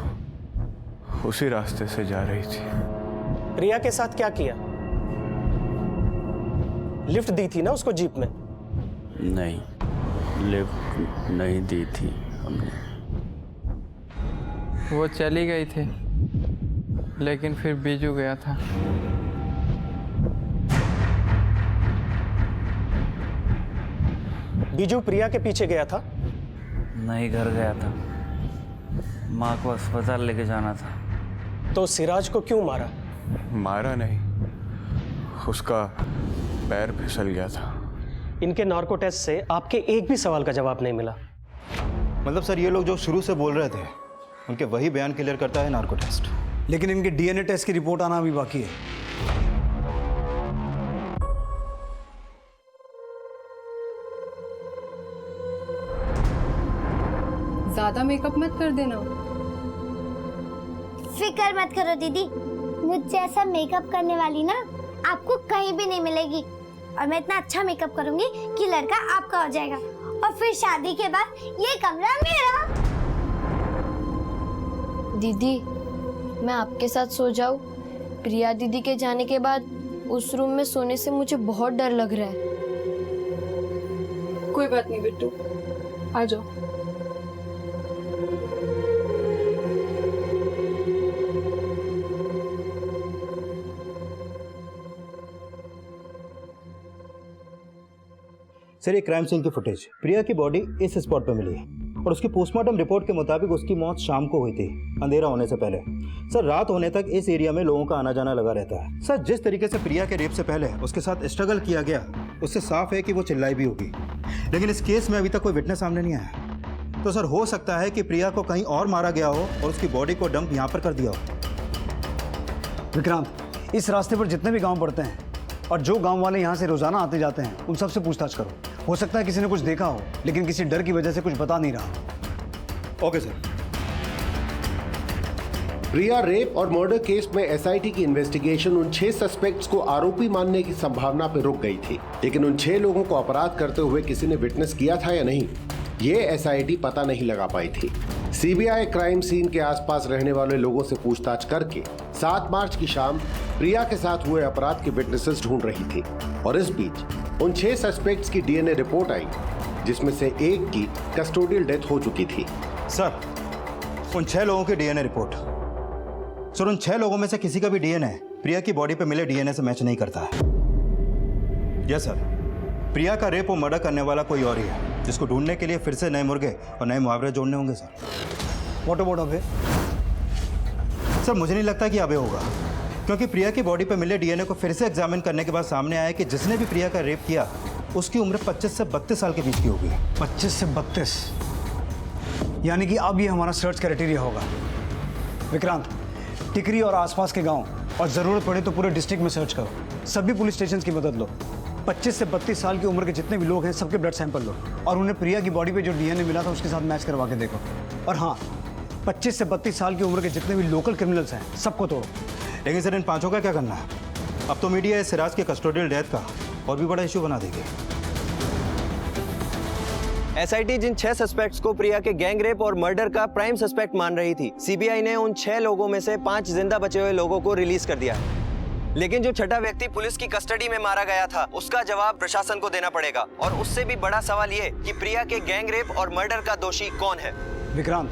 उसी रास्ते से जा रही थी। प्रिया के साथ क्या किया? लिफ्ट दी थी ना उसको जीप में? नहीं, लिफ्ट नहीं दी थी हमने। वो चली गई थी, लेकिन फिर बीजू गया था। बीजू प्रिया के पीछे गया था? नहीं, घर गया था। माँ को अस्पताल लेके जाना था। तो सिराज को क्यों मारा? मारा नहीं, उसका पैर फिसल गया था। इनके नार्को टेस्ट से आपके एक भी सवाल का जवाब नहीं मिला। मतलब सर, ये लोग जो शुरू से बोल रहे थे उनके वही बयान क्लियर करता है नार्को टेस्ट। लेकिन इनके डीएनए टेस्ट की रिपोर्ट आना अभी बाकी है। ज्यादा मेकअप मत कर देना। फिक्र मत करो दीदी, मुझ जैसा मेकअप करने वाली ना आपको कहीं भी नहीं मिलेगी। और मैं इतना अच्छा मेकअप करूंगी कि लड़का आपका हो जाएगा, और फिर शादी के बाद ये कमरा मेरा। दीदी, मैं आपके साथ सो जाऊं? प्रिया दीदी के जाने के बाद उस रूम में सोने से मुझे बहुत डर लग रहा है। कोई बात नहीं बिट्टू, आ जाओ। सर, ये क्राइम सीन की फुटेज, प्रिया की बॉडी इस स्पॉट पर मिली है और उसकी पोस्टमार्टम रिपोर्ट के मुताबिक उसकी मौत शाम को हुई थी, अंधेरा होने से पहले। सर, रात होने तक इस एरिया में लोगों का आना जाना लगा रहता है। सर, जिस तरीके से प्रिया के रेप से पहले उसके साथ स्ट्रगल किया गया, उससे साफ है कि वो चिल्लाई भी होगी। लेकिन इस केस में अभी तक कोई विटनेस सामने नहीं आया। तो सर, हो सकता है कि प्रिया को कहीं और मारा गया हो और उसकी बॉडी को डंप यहाँ पर कर दिया हो। विक्रांत, इस रास्ते पर जितने भी गांव पड़ते हैं और जो गांव वाले यहाँ से रोजाना आते जाते हैं, उन सबसे पूछताछ करो। हो सकता है किसी ने कुछ देखा हो, लेकिन किसी डर की वजह से कुछ बता नहीं रहा। Okay sir. प्रिया रेप और मर्डर केस में एसआईटी की इन्वेस्टिगेशन उन 6 सस्पेक्ट्स को आरोपी मानने की संभावना पर रुक गई थी, लेकिन उन 6 लोगों को अपराध करते हुए किसी ने विटनेस किया था या नहीं, ये एसआईटी पता नहीं लगा पाई थी। सीबीआई क्राइम सीन के आसपास रहने वाले लोगों से पूछताछ करके 7 मार्च की शाम प्रिया के साथ हुए अपराध के विटनेसेस ढूंढ रही थी, और इस बीच उन 6 सस्पेक्ट्स की डीएनए रिपोर्ट आई, जिसमें से एक की कस्टोडियल डेथ हो चुकी थी। सर, उन 6 लोगों की डीएनए रिपोर्ट, सर, उन 6 लोगों में से किसी का भी डीएनए प्रिया की बॉडी पे मिले डीएनए से मैच नहीं करता है। यस सर, प्रिया का रेप और मर्डर करने वाला कोई और ही है, जिसको ढूंढने के लिए फिर से नए मुर्गे और नए मुहावरे जोड़ने होंगे sir. What about Abhay? Sir, मुझे नहीं लगता कि अभय होगा, क्योंकि प्रिया की बॉडी पर मिले डीएनए को फिर से एग्जामिन करने के बाद सामने आया कि जिसने भी प्रिया का रेप किया उसकी उम्र 25 से 32 साल के बीच की होगी। 25 से 32, यानी कि अब ये हमारा सर्च क्राइटेरिया होगा। विक्रांत, टिकरी और आसपास के गांव और ज़रूरत पड़े तो पूरे डिस्ट्रिक्ट में सर्च करो। सभी पुलिस स्टेशन की मदद लो। 25 से 32 साल की उम्र के जितने भी लोग हैं, सबके ब्लड सैंपल लो और उन्हें प्रिया की बॉडी पे जो डीएनए मिला था उसके साथ मैच करवा के देखो। और हाँ, 25 से 32 साल की उम्र के जितने भी लोकल क्रिमिनल्स हैं, सबको तोड़ो। लेकिन सर, इन 5 का क्या करना है? अब तो मीडिया इस सिराज के कस्टोडियल डेथ का और भी बड़ा इशू बना देगी। एसआईटी जिन 6 सस्पेक्ट्स को प्रिया के गैंग रेप और मर्डर का प्राइम सस्पेक्ट मान रही थी, सीबीआई ने उन 6 लोगों में से 5 जिंदा बचे हुए लोगों को रिलीज कर दिया है। लेकिन जो छठा व्यक्ति पुलिस की कस्टडी में मारा गया था, उसका जवाब प्रशासन को देना पड़ेगा। और उससे भी बड़ा सवाल ये कि प्रिया के गैंग रेप और मर्डर का दोषी कौन है। विक्रांत,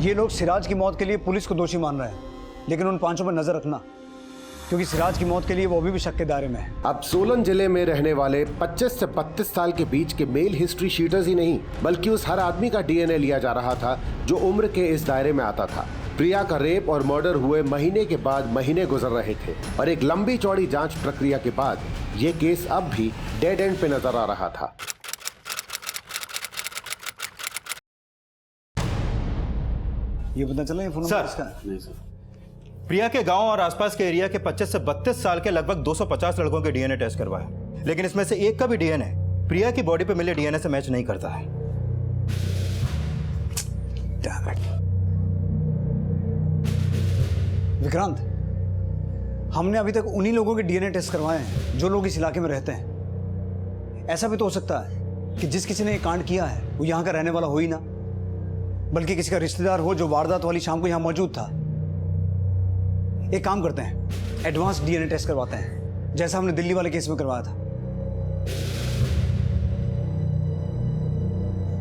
ये लोग सिराज की मौत के लिए पुलिस को दोषी मान रहे हैं, लेकिन उन 5 पर नजर रखना, क्योंकि सिराज की मौत के लिए वो भी शक के दायरे में है। अब सोलन जिले में रहने वाले 25 से 32 साल के बीच के मेल हिस्ट्री शीटर्स ही नहीं, बल्कि उस हर आदमी का डीएनए लिया जा रहा था जो उम्र के इस दायरे में आता था। प्रिया का रेप और मर्डर हुए महीने के बाद महीने गुजर रहे थे, और एक लंबी चौड़ी जांच प्रक्रिया के बाद ये केस अब भी डेड एंड पे नजर आ रहा था। ये पता चला ये फोन नंबर सर। इसका? नहीं सर। प्रिया के गांव और आसपास के एरिया के 25 से 32 साल के लगभग 250 लड़कों के डीएनए टेस्ट करवाया, लेकिन इसमें से एक का भी डीएनए प्रिया की बॉडी पे मिले डीएनए से मैच नहीं करता है। विक्रांत, हमने अभी तक उन्हीं लोगों के डीएनए टेस्ट करवाए हैं जो लोग इस इलाके में रहते हैं। ऐसा भी तो हो सकता है कि जिस किसी ने ये कांड किया है वो यहाँ का रहने वाला हो ही ना, बल्कि किसी का रिश्तेदार हो जो वारदात वाली शाम को यहाँ मौजूद था। एक काम करते हैं, एडवांस डीएनए टेस्ट करवाते हैं, जैसा हमने दिल्ली वाले केस में करवाया था।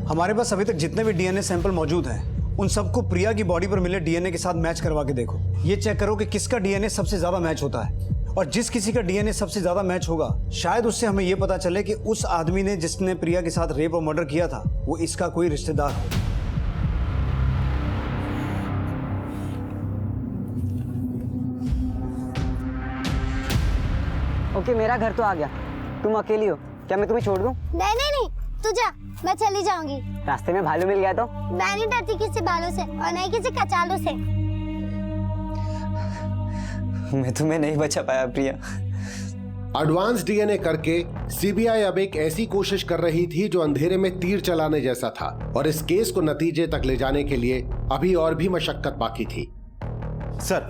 हमारे पास अभी तक जितने भी डीएनए सैंपल मौजूद हैं उन सबको प्रिया की बॉडी पर मिले डीएनए के साथ मैच करवा के देखो। ये चेक करो कि किसका डीएनए सबसे ज्यादा मैच होता है, और जिस किसी का डीएनए सबसे ज्यादा मैच होगा शायद उससे हमें यह पता चले कि उस आदमी ने जिसने प्रिया के साथ रेप और मर्डर किया था वो इसका कोई रिश्तेदार हो। ओके, मेरा घर तो आ गया। तुम अकेली हो क्या? मैं तुम्हें छोड़ दूं? नहीं नहीं नहीं, तू जा, मैं चली जाऊंगी। रास्ते में भालू मिल गया तो? मैं नहीं डरती किसी भालू से और नहीं किसी कचालू से। मैं तुम्हें नहीं बचा पाया प्रिया। एडवांस डीएनए करके सीबीआई अब एक ऐसी कोशिश कर रही थी जो अंधेरे में तीर चलाने जैसा था, और इस केस को नतीजे तक ले जाने के लिए अभी और भी मशक्कत बाकी थी। सर,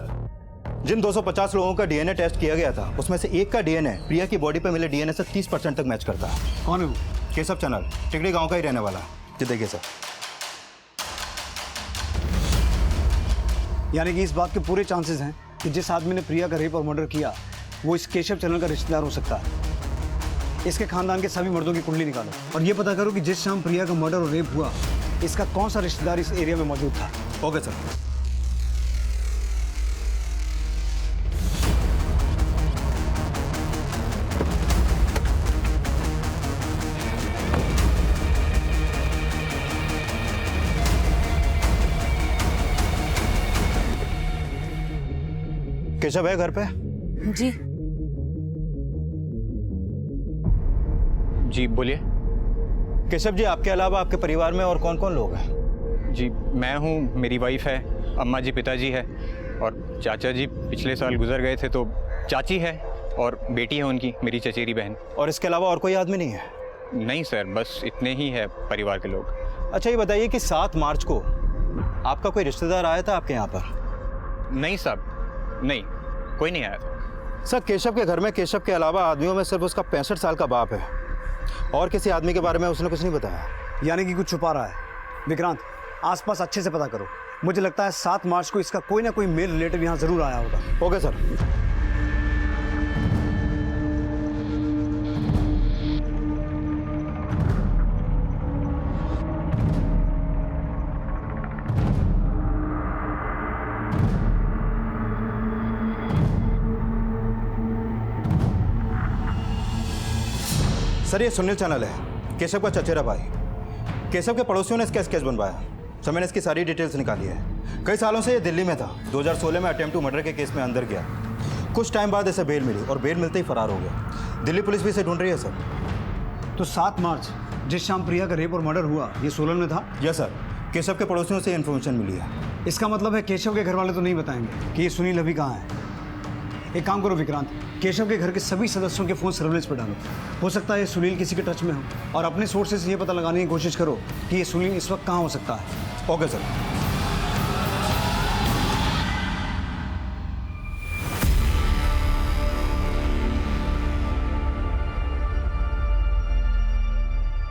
जिन 250 लोगों का डीएनए टेस्ट किया गया था उसमें से एक का डीएनए प्रिया की बॉडी पर मिले डीएनए से 30% तक मैच करता है। कौन है वो? केशव चैनल, टिकड़ी गांव का ही रहने वाला। जी देखिए सर। यानी कि इस बात के पूरे चांसेस हैं कि जिस आदमी ने प्रिया का रेप और मर्डर किया वो इस केशव चैनल का रिश्तेदार हो सकता है। इसके खानदान के सभी मर्दों की कुंडली निकालो और ये पता करो कि जिस शाम प्रिया का मर्डर और रेप हुआ इसका कौन सा रिश्तेदार इस एरिया में मौजूद था। Okay sir. केशव है घर पे? जी जी बोलिए। केशव जी, आपके अलावा आपके परिवार में और कौन कौन लोग हैं? जी मैं हूँ, मेरी वाइफ है, अम्मा जी पिताजी है, और चाचा जी पिछले साल गुजर गए थे, तो चाची है और बेटी है उनकी, मेरी चचेरी बहन। और इसके अलावा और कोई आदमी नहीं है? नहीं सर, बस इतने ही है परिवार के लोग। अच्छा, ये बताइए कि 7 मार्च को आपका कोई रिश्तेदार आया था आपके यहाँ पर? नहीं साहब, नहीं, कोई नहीं आया था। सर, केशव के घर में केशव के अलावा आदमियों में सिर्फ उसका 65 साल का बाप है, और किसी आदमी के बारे में उसने कुछ नहीं बताया। यानी कि कुछ छुपा रहा है। विक्रांत, आसपास अच्छे से पता करो। मुझे लगता है 7 मार्च को इसका कोई ना कोई मेल रिलेटिव यहाँ जरूर आया होगा। Okay sir. सर, ये सुनील चैनल है, केशव का चचेरा भाई। केशव के पड़ोसियों ने इसका केस बनवाया, तो मैंने इसकी सारी डिटेल्स निकाली है। कई सालों से ये दिल्ली में था। 2016 में अटेम्प्ट टू मर्डर के केस में अंदर गया। कुछ टाइम बाद इसे बेल मिली और बेल मिलते ही फरार हो गया। दिल्ली पुलिस भी इसे ढूंढ रही है सर। तो 7 मार्च जिस शाम प्रिया का रेप और मर्डर हुआ ये सोलन में था? यस सर, केशव के पड़ोसियों से इन्फॉर्मेशन मिली है। इसका मतलब है केशव के घर वाले तो नहीं बताएंगे कि ये सुनील अभी कहाँ है। एक काम करो विक्रांत, केशव के घर के सभी सदस्यों के फोन सर्विलेंस पर डालो। हो सकता है ये सुनील किसी के टच में हो, और अपने सोर्सेज से ये पता लगाने की कोशिश करो कि ये सुनील इस वक्त कहाँ हो सकता है। Okay sir.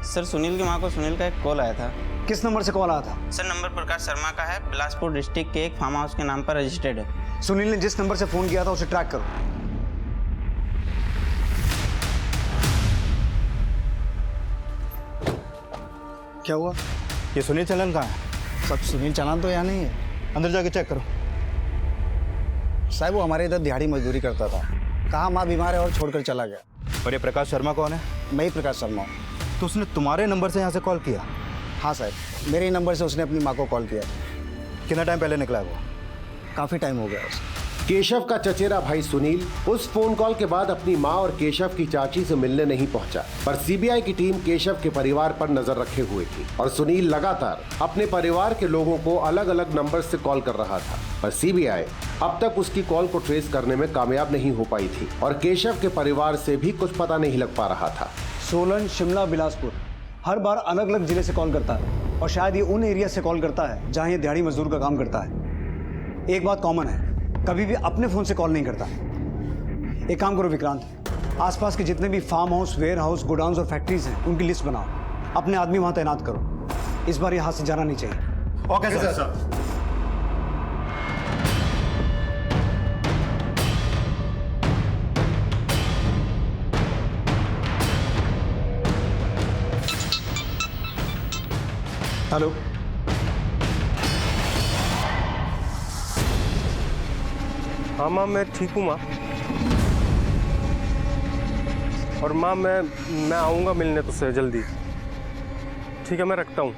सर, सुनील की मां को सुनील का एक कॉल आया था। किस नंबर से कॉल आया था? सर, नंबर प्रकाश शर्मा का है, बिलासपुर डिस्ट्रिक्ट के एक फार्म हाउस के नाम पर रजिस्टर्ड है। सुनील ने जिस नंबर से फोन किया था उसे ट्रैक करो। क्या हुआ? ये सुनील चलन कहाँ है? सब सुनील चलन तो यहाँ नहीं है। अंदर जाके चेक करो। साहब, वो हमारे इधर दिहाड़ी मजदूरी करता था। कहाँ माँ बीमार है और छोड़कर चला गया। और ये प्रकाश शर्मा कौन है? मैं ही प्रकाश शर्मा हूँ। तो उसने तुम्हारे नंबर से यहाँ से कॉल किया? हाँ साहब, मेरे ही नंबर से उसने अपनी माँ को कॉल किया। कितना टाइम पहले निकला है वो? काफ़ी टाइम हो गया उसे। केशव का चचेरा भाई सुनील उस फोन कॉल के बाद अपनी मां और केशव की चाची से मिलने नहीं पहुंचा, पर सीबीआई की टीम केशव के परिवार पर नजर रखे हुए थी और सुनील लगातार अपने परिवार के लोगों को अलग अलग नंबर से कॉल कर रहा था, पर सीबीआई अब तक उसकी कॉल को ट्रेस करने में कामयाब नहीं हो पाई थी और केशव के परिवार से भी कुछ पता नहीं लग पा रहा था। सोलन, शिमला, बिलासपुर हर बार अलग अलग जिले से कॉल करता है और शायद ये उन एरिया से कॉल करता है जहां ये दिहाड़ी मजदूर का काम करता है। एक बात कॉमन है, कभी भी अपने फोन से कॉल नहीं करता। एक काम करो विक्रांत, आसपास के जितने भी farm house, warehouse, godowns और फैक्ट्रीज हैं उनकी लिस्ट बनाओ, अपने आदमी वहां तैनात करो। इस बार यहाँ से जाना नहीं चाहिए। Okay sir. हेलो, हाँ माँ मैं ठीक हूँ माँ। और माँ मैं आऊँगा मिलने तुझसे जल्दी। ठीक है मैं रखता हूँ।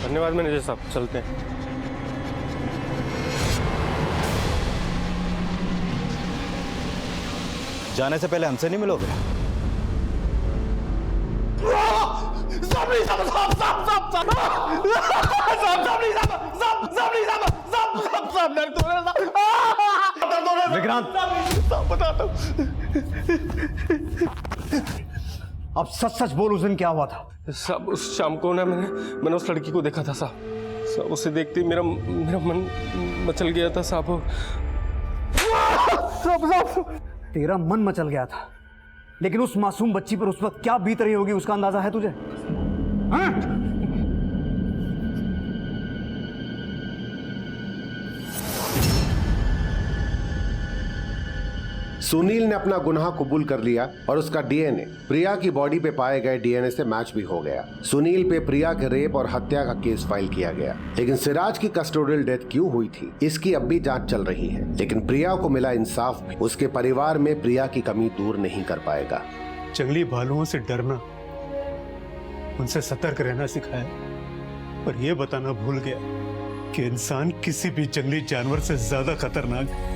धन्यवाद मैनेजर साहब, चलते हैं। जाने से पहले हमसे नहीं मिलोगे? विक्रांत, अब सच सच बोल, उस दिन क्या हुआ था? साहब उस शाम को ना मैंने उस लड़की को देखा था साहब। उसे देखते ही मेरा मन मचल गया था साहब। तेरा मन मचल गया था, लेकिन उस मासूम बच्ची पर उस वक्त क्या बीत रही होगी उसका अंदाजा है तुझे? हाँ? सुनील ने अपना गुनाह कबूल कर लिया और उसका डीएनए प्रिया की बॉडी पे पाए गए डीएनए से मैच भी हो गया। सुनील पे प्रिया के रेप और हत्या का केस फाइल किया गया, लेकिन सिराज की कस्टोडियल डेथ क्यों हुई थी इसकी अब भी जांच चल रही है। लेकिन प्रिया को मिला इंसाफ भी उसके परिवार में प्रिया की कमी दूर नहीं कर पाएगा। जंगली भालुओं से डरना, उनसे सतर्क रहना सिखाया, पर यह बताना भूल गया कि इंसान किसी भी जंगली जानवर से ज्यादा खतरनाक है।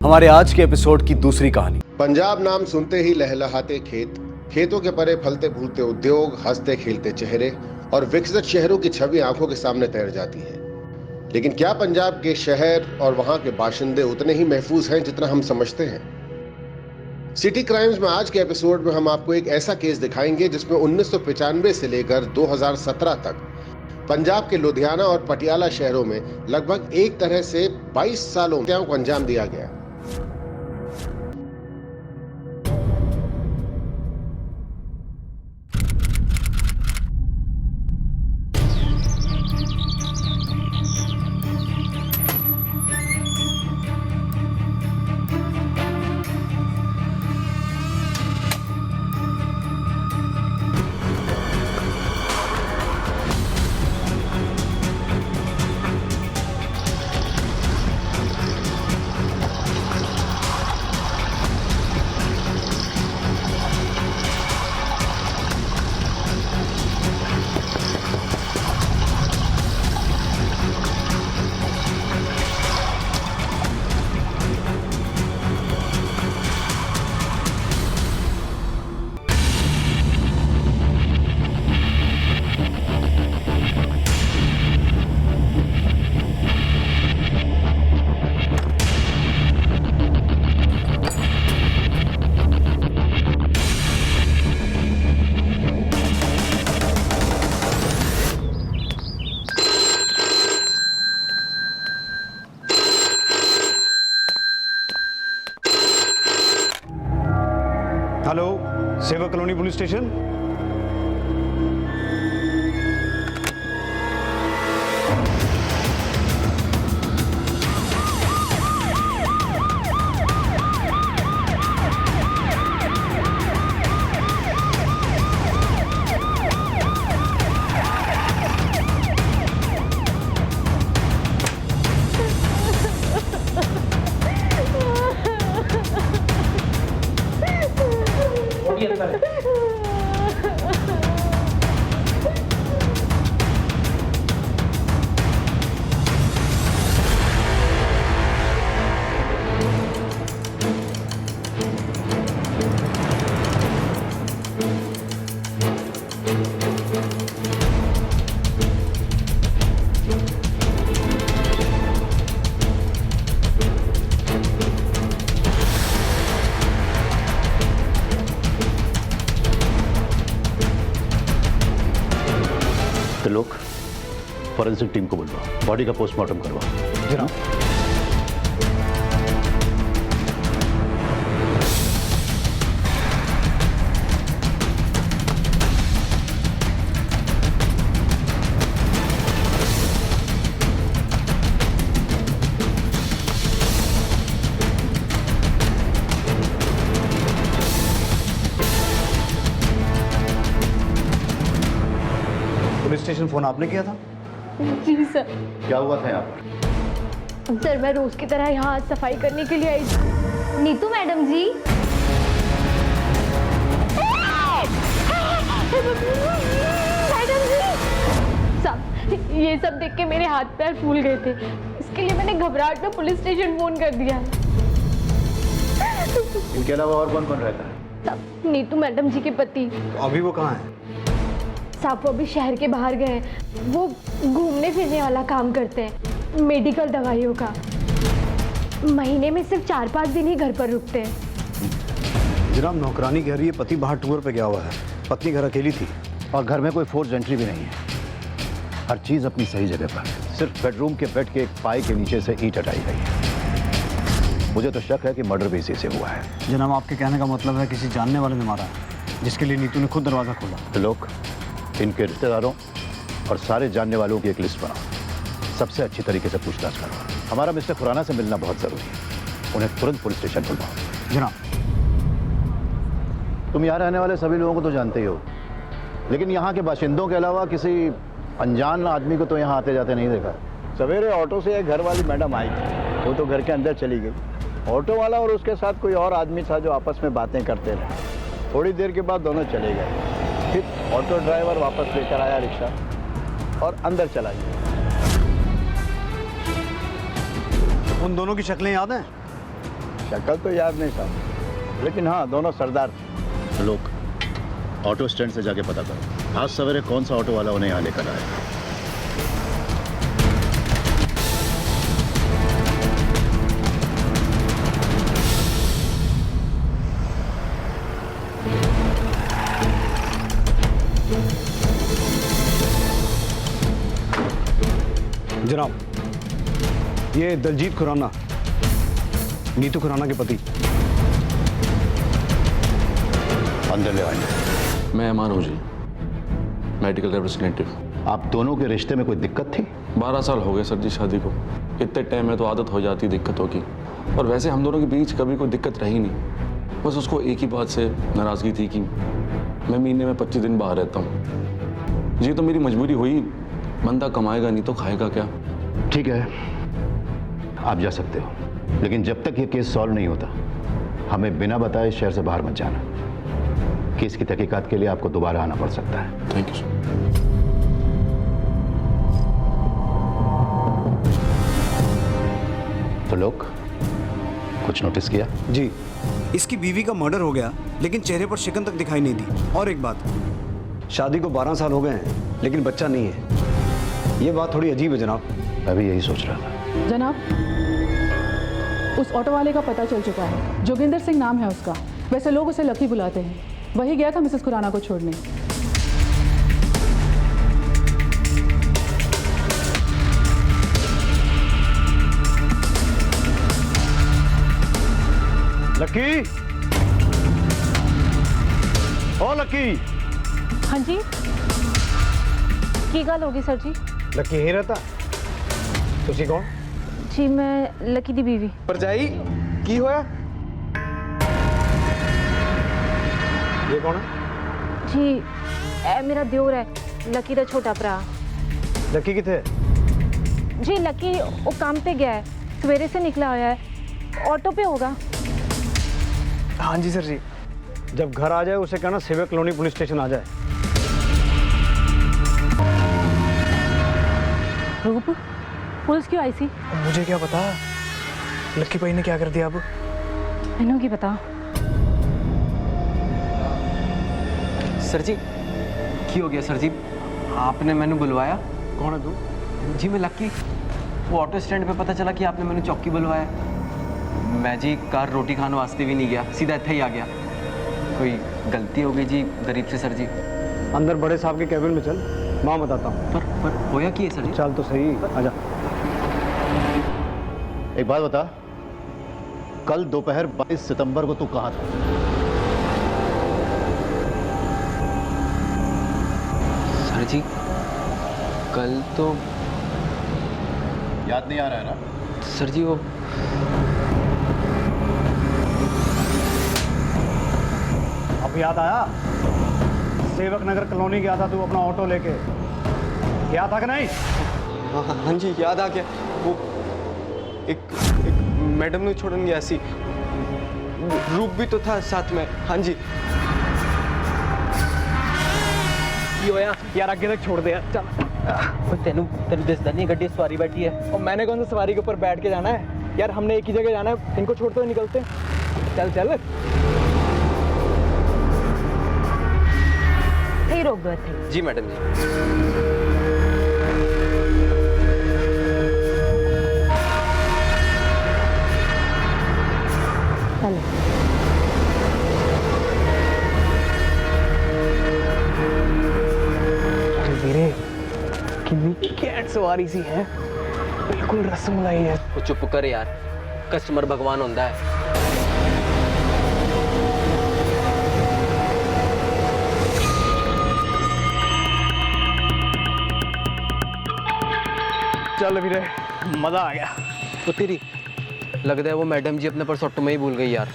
हमारे आज के एपिसोड की दूसरी कहानी। पंजाब नाम सुनते ही लहलहाते खेत, खेतों के परे फलते फूलते उद्योग, हंसते खेलते चेहरे और विकसित शहरों की छवि आंखों के सामने तैर जाती है। लेकिन क्या पंजाब के शहर और वहां के बाशिंदे उतने ही महफूज हैं जितना हम समझते हैं? सिटी क्राइम्स में आज के एपिसोड में हम आपको एक ऐसा केस दिखाएंगे जिसमें 1995 से लेकर 2017 तक पंजाब के लुधियाना और पटियाला शहरों में लगभग एक तरह से 22 सालों हत्याओं को अंजाम दिया गया। हेलो, सेवक colony police station. Forensic team को बुलवाओ, बॉडी का पोस्टमार्टम करवाओ। जनाब। पुलिस स्टेशन फोन आपने किया था? जी सर। क्या हुआ था यहाँ पर? सर मैं रोज की तरह यहाँ आज सफाई करने के लिए आई थी। नीतू मैडम जी। मैडम जी साहब, ये सब देख के मेरे हाथ पैर फूल गए थे, इसके लिए मैंने घबराहट में पुलिस स्टेशन फोन कर दिया। इनके अलावा और कौन कौन रहता है? साहब नीतू मैडम जी के पति। तो अभी वो कहाँ है? साहब वो अभी शहर के बाहर गए हैं, वो घूमने फिरने वाला काम करते हैं, मेडिकल दवाइयों का। महीने में सिर्फ 4-5 दिन ही घर पर रुकते हैं। जनाब नौकरानी कह रही है पति बाहर टूर पे गया हुआ है, पत्नी घर अकेली थी। और घर में कोई फोर्स एंट्री भी नहीं है, हर चीज अपनी सही जगह पर है। सिर्फ बेडरूम के बेड के एक पाई के नीचे से ईंट हटाई गई है। मुझे तो शक है कि मर्डर भी इसी से हुआ है। जनाब आपके कहने का मतलब है किसी जानने वाले ने मारा है, जिसके लिए नीतू ने खुद दरवाजा खोला। तो लोग इनके रिश्तेदारों और सारे जानने वालों की एक लिस्ट बनाओ, सबसे अच्छी तरीके से पूछताछ करो। हमारा मिस्टर खुराना से मिलना बहुत जरूरी है, उन्हें तुरंत पुलिस स्टेशन बुलवाओ। जनाब। तुम यहाँ रहने वाले सभी लोगों को तो जानते ही हो, लेकिन यहाँ के बाशिंदों के अलावा किसी अनजान आदमी को तो यहाँ आते जाते नहीं देखा। सवेरे ऑटो से एक घर वाली मैडम आई थी, वो तो घर के अंदर चली गई। ऑटो वाला और उसके साथ कोई और आदमी था जो आपस में बातें करते रहे। थोड़ी देर के बाद दोनों चले गए। फिर ऑटो ड्राइवर वापस लेकर आया रिक्शा और अंदर चला गया। उन दोनों की शक्लें याद हैं? शक्ल तो याद नहीं साहब, लेकिन हाँ दोनों सरदार थे। लोग ऑटो स्टैंड से जाके पता करो आज सवेरे कौन सा ऑटो वाला उन्हें यहाँ लेकर आया। जनाब ये दलजीत खुराना, नीतू खुराना के पति। अंदर ले आइए। मैं अमान हूँ जी, मेडिकल रिप्रेजेंटेटिव। आप दोनों के रिश्ते में कोई दिक्कत थी? 12 साल हो गए सर जी शादी को। इतने टाइम में तो आदत हो जाती दिक्कतों की, और वैसे हम दोनों के बीच कभी कोई दिक्कत रही नहीं। बस उसको एक ही बात से नाराज़गी थी कि मैं महीने में 25 दिन बाहर रहता हूँ। जी तो मेरी मजबूरी हुई, बंदा कमाएगा नहीं तो खाएगा क्या। ठीक है आप जा सकते हो, लेकिन जब तक ये केस सॉल्व नहीं होता हमें बिना बताए शहर से बाहर मत जाना। केस की तहकीकात के लिए आपको दोबारा आना पड़ सकता है। Thank you sir. तो लोग कुछ नोटिस किया? जी इसकी बीवी का मर्डर हो गया, लेकिन चेहरे पर शिकन तक दिखाई नहीं दी। और एक बात, शादी को 12 साल हो गए हैं लेकिन बच्चा नहीं है। ये बात थोड़ी अजीब है जनाब। मैं भी यही सोच रहा था। जनाब उस ऑटो वाले का पता चल चुका है, जोगिंदर सिंह नाम है उसका। वैसे लोग उसे लकी बुलाते हैं। वही गया था मिसेस खुराना को छोड़ने। लकी, ओ लकी। हाँ जी की गल होगी सर जी? लकी यहीं रहता? तुसी कौन? जी मैं लकी दी बीवी। परजाई की होया? ये कौन है? जी ए मेरा दियोर है, लकी दा छोटा भरा। लकी किथे? जी लकी वो काम पे गया है, सवेरे से निकला हुआ है, ऑटो पे होगा। हाँ जी सर जी। जब घर आ जाए उसे कहना सिविक कॉलोनी पुलिस स्टेशन आ जाए। रूप पुलिस क्यों आई सी? मुझे क्या पता लक्की भाई ने क्या कर दिया। अब मैनू की पता। सर जी की हो गया सर जी? आपने मैंने बुलवाया? कौन है तू? जी मैं लक्की। वो ऑटो स्टैंड पे पता चला कि आपने मैंने चौकी बुलवाया। मैं जी कार रोटी खाने वास्ते भी नहीं गया, सीधा इतना ही आ गया। कोई गलती हो गई जी गरीब से सर जी। अंदर बड़े साहब के कैबिन में चल, माँ बताता हूँ। पर पर होया की है सर जी? चल तो सही, आजा। एक बात बता, कल दोपहर 22 सितंबर को तू कहाँ था? सर जी कल तो याद नहीं आ रहा है ना? सर जी वो अब याद आया? सेवक नगर कॉलोनी गया था तू अपना ऑटो लेके, गया था कि नहीं? हाँ जी याद आ गया। वो एक मैडम ने छोड़न गया सी, रूप भी तो था साथ में। हाँ जी। यार आगे तक छोड़ दे यार, चल। तेनू दिसदा नहीं गड्डी सवारी बैठी है? और मैंने कौन सा सवारी के ऊपर बैठ के जाना है यार, हमने एक ही जगह जाना है, इनको छोड़ते हुए निकलते। चल चल। सही रोक दो थे। जी मैडम जी। कितनी कैट सवारी सी है, बिल्कुल रसमलाई है। वो चुप कर यार, कस्टमर भगवान होता है। चल वीरे, मजा आ गया। तो तेरी लगता है वो मैडम जी अपने पर्स ऑटो में ही भूल गई यार,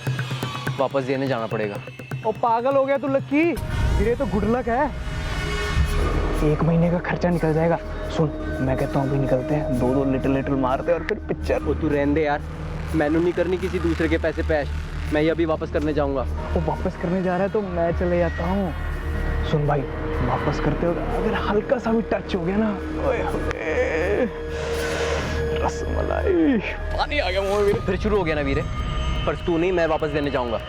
वापस देने जाना पड़ेगा। ओ पागल हो गया तू लक्की, वीरे तो गुड लक है, 1 महीने का खर्चा निकल जाएगा। सुन मैं कहता हूँ अभी निकलते हैं, 2-2 लिटिल मारते और फिर पिक्चर। वो तू रहने दे यार, मैनू नहीं करनी किसी दूसरे के पैसे पैश, मैं ये अभी वापस करने जाऊंगा। वो वापस करने जा रहा है तो मैं चले जाता हूँ। सुन भाई, वापस करते हो अगर हल्का सा भी टच हो गया ना, ओए होए, रसमलाई, पानी आ गया मुंह में। फिर शुरू हो गया ना वीरे, पर तू नहीं, मैं वापस देने जाऊंगा।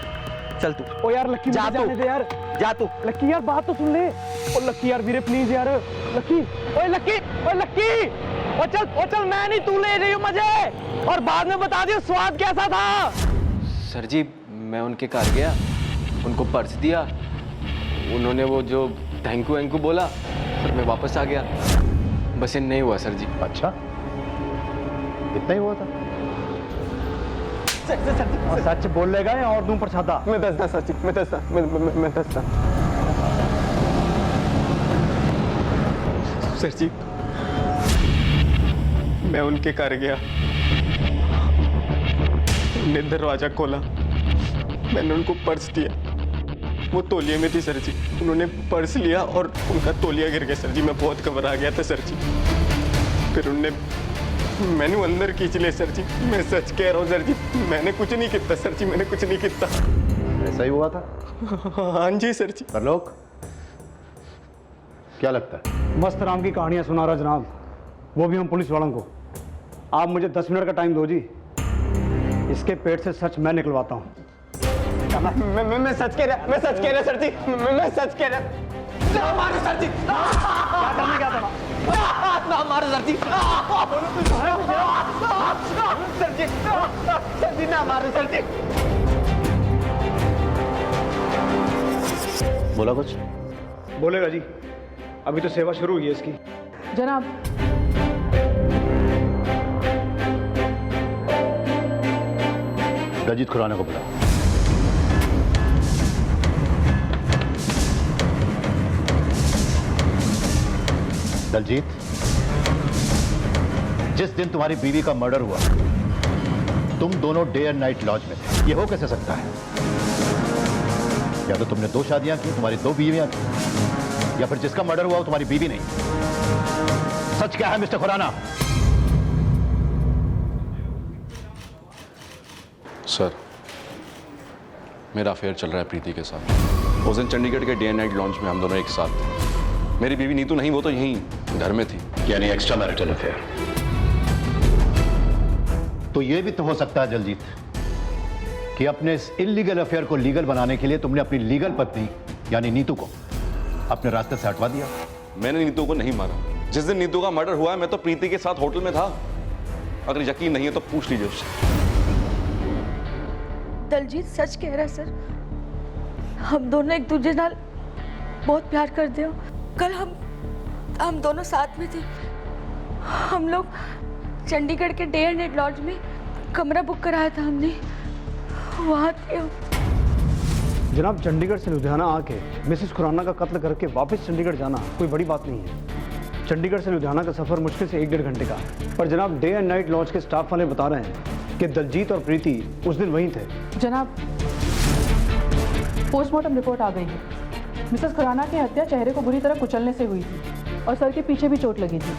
चल तू। ओ यार लक्की जा जाने दे यार, जा तू। लक्की यार बात तो सुन ले। ओ लक्की यार वीरे प्लीज यार, लक्की, ओए लक्की, ओए लक्की, ओ चल मैं नहीं, तू ले रही हूँ मुझे, और बाद में बता दियो स्वाद कैसा था। सर जी मैं उनके घर गया, उनको पर्स दिया, उन्होंने वो जो थैंक यू बोला, और मैं वापस आ गया, बस ये नहीं हुआ सर जी। अच्छा, इतना ही हुआ था? सच बोलेगा या और दूं प्रसादा? मैं दसदा सच, मैं दसदा। सर जी मैं उनके घर गया, उन्होंने दरवाजा खोला, मैंने उनको पर्स दिया, वो तौलिए में थी सर जी, उन्होंने पर्स लिया और उनका तौलिया गिर गया सर जी, मैं बहुत घबरा गया था सर जी। फिर उन्होंने मैंने अंदर खींच लिया सर जी, मैं सच कह रहा हूँ सर जी, मैंने कुछ नहीं किया सर जी, मैंने कुछ नहीं किया। ऐसा ही हुआ था? हाँ जी सर जी। परलोक, क्या लगता है? मस्त राम की कहानियां सुना रहा जनाब, वो भी हम पुलिस वालों को। आप मुझे 10 मिनट का टाइम दो जी, इसके पेट से सच मैं निकलवाता हूँ। मैं सच कह रहा सर जी, मैं सच कह रहा। ना मारो सर जी, क्या था? ना मारो सर जी, सर जी ना मारो सर जी। बोला कुछ? बोलेगा जी, अभी तो सेवा शुरू हुई है इसकी। जनाब, दलजीत खुराना को बुला। दलजीत, जिस दिन तुम्हारी बीवी का मर्डर हुआ, तुम दोनों डे एंड नाइट लॉज में थे। ये हो कैसे सकता है? या तो तुमने 2 शादियां की, तुम्हारी 2 बीवियां थी, या फिर जिसका मर्डर हुआ वो तुम्हारी बीवी नहीं। सच क्या है मिस्टर खुराना? सर, मेरा अफेयर चल रहा है प्रीति के साथ। उस दिन चंडीगढ़ के डे एंड नाइट लॉन्च में हम दोनों एक साथ थे। मेरी बीवी नीतू नहीं, वो तो यहीं घर में थी। यानी एक्स्ट्रा मैरिटल अफेयर। तो यह भी तो हो सकता है दलजीत कि अपने इस इलीगल अफेयर को लीगल बनाने के लिए तुमने अपनी लीगल पत्नी यानी नीतू को अपने रास्ते से हटवा दिया। मैंने नीतू को नहीं मारा। जिस दिन नीतू का मर्डर हुआ है मैं तो प्रीति के साथ होटल में था। अगर यकीन नहीं है तो पूछ लीजिए उससे। दलजीत सच कह रहा है सर, हम दोनों एक दूसरे नाल बहुत प्यार करते हो। कल हम हम दोनों साथ में थे। हम लोग चंडीगढ़ के डे एंड नाइट लॉज में कमरा बुक कराया था हमने, वहाँ थे हम। जनाब, चंडीगढ़ से लुधियाना आके मिसेस खुराना का कत्ल करके वापस चंडीगढ़ जाना कोई बड़ी बात नहीं है। चंडीगढ़ से लुधियाना का सफर मुश्किल से 1-1.5 घंटे का। पर जनाब, डे एंड नाइट लॉज के स्टाफ वाले बता रहे हैं कि दलजीत और प्रीति उस दिन वहीं थे। जनाब, पोस्टमार्टम रिपोर्ट आ गई है। मिसेस खुराना की हत्या चेहरे को बुरी तरह कुचलने से हुई थी और सर के पीछे भी चोट लगी थी।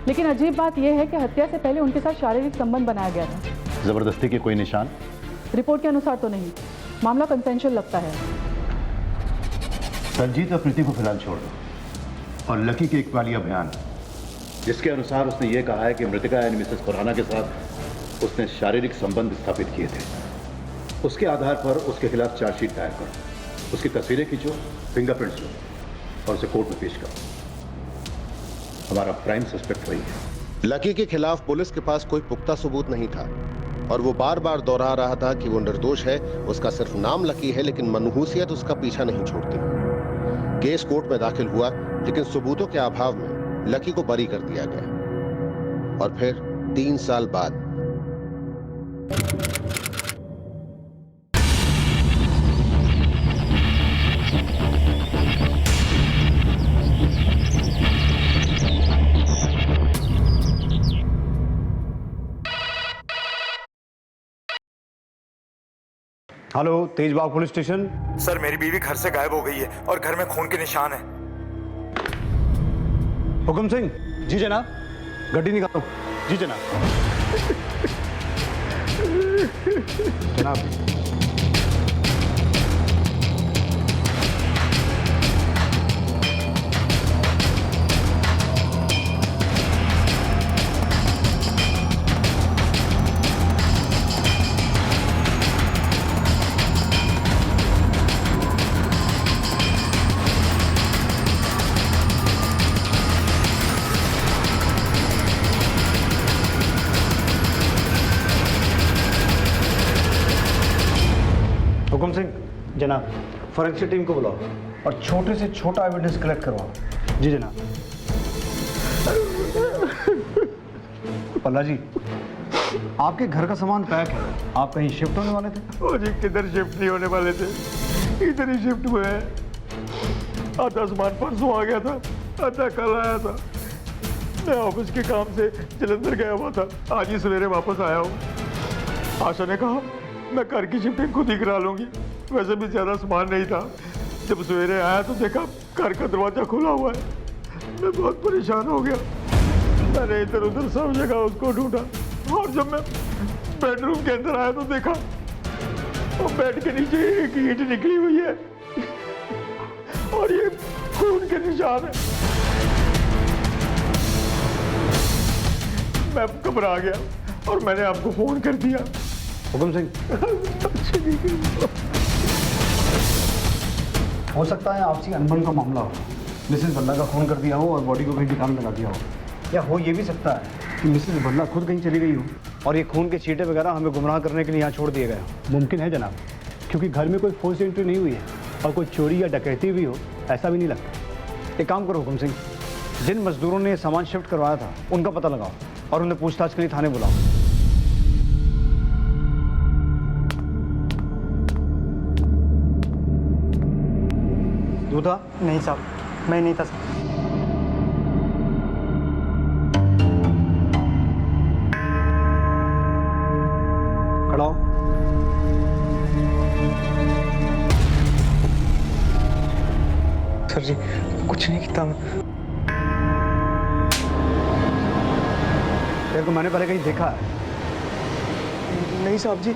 लेकिन अजीब बात यह है कि हत्या से पहले उनके साथ शारीरिक संबंध बनाया गया था। जबरदस्ती के कोई निशान? रिपोर्ट के अनुसार तो नहीं, मामला कंसेंशुअल लगता है। दलजीत और प्रीति को फिलहाल छोड़ दो और लकी के एक वालिया बयान, जिसके अनुसार उसने ये कहा है कि मृतका यानी मिसेस खुराना के साथ उसने शारीरिक संबंध स्थापित किए थे। उसके आधार पर उसके खिलाफ चार्जशीट दायर करो, उसकी तस्वीरें खींचो, फिंगरप्रिंट्स लो और उसे कोर्ट में पेश करो। हमारा प्राइम सस्पेक्ट वही है। लकी के खिलाफ पुलिस के पास कोई पुख्ता सबूत नहीं था और वो बार बार दोहरा रहा था कि वो निर्दोष है। उसका सिर्फ नाम लकी है, लेकिन मनहूसियत उसका पीछा नहीं छोड़ती। केस कोर्ट में दाखिल हुआ, लेकिन सबूतों के अभाव में लकी को बरी कर दिया गया। और फिर 3 साल बाद हेलो, तेजबाग पुलिस स्टेशन। सर, मेरी बीवी घर से गायब हो गई है और घर में खून के निशान है। हुकुम सिंह। जी जनाब। गड्डी निकालो। जी जनाब। जनाब, हुकुम सिंह। जनाब, फॉरेंसिक टीम को बुलाओ और छोटे से छोटा एविडेंस कलेक्ट करवाओ। जी जनाब। पल्ला जी, आपके घर का सामान पैक है, आप कहीं शिफ्ट होने वाले थे? ओ जी, किधर शिफ्ट नहीं होने वाले थे, इधर ही शिफ्ट हुए हैं। आधा सामान परसों आ गया था, आधा कल आया था। मैं ऑफिस के काम से जलंधर गया हुआ था, आज ही सवेरे वापस आया हूँ। आशा ने कहा मैं घर की शिफ्टिंग खुद ही करा लूंगी, वैसे भी ज़्यादा सामान नहीं था। जब सवेरे आया तो देखा घर का दरवाज़ा खुला हुआ है। मैं बहुत परेशान हो गया। मैंने इधर उधर सब जगह उसको ढूंढा और जब मैं बेडरूम के अंदर आया तो देखा वो बेड के नीचे एक ईंट निकली हुई है और ये खून के निशान है। मैं घबरा गया और मैंने आपको फोन कर दिया। हुकुम सिंह। हो सकता है आपसी अनबन का मामला हो, मिसेस बल्ला का खून कर दिया हो और बॉडी को कहीं ठिकाने लगा दिया हो, या हो ये भी सकता है कि मिसेस बल्ला खुद कहीं चली गई हो और ये खून के छींटे वगैरह हमें गुमराह करने के लिए यहाँ छोड़ दिए गए हो। मुमकिन है जनाब, क्योंकि घर में कोई फोर्स एंट्री नहीं हुई है और कोई चोरी या डकैती भी हो, ऐसा भी नहीं लगता। एक काम करो हुकुम सिंह, जिन मजदूरों ने सामान शिफ्ट करवाया था उनका पता लगाओ और उन्हें पूछताछ के लिए थाने बुलाओ। था? नहीं साहब, मैं नहीं था साहब। खड़ा हो। सर जी, कुछ नहीं किया मैं। तेरे को मैंने पहले कहीं देखा है? नहीं साहब जी,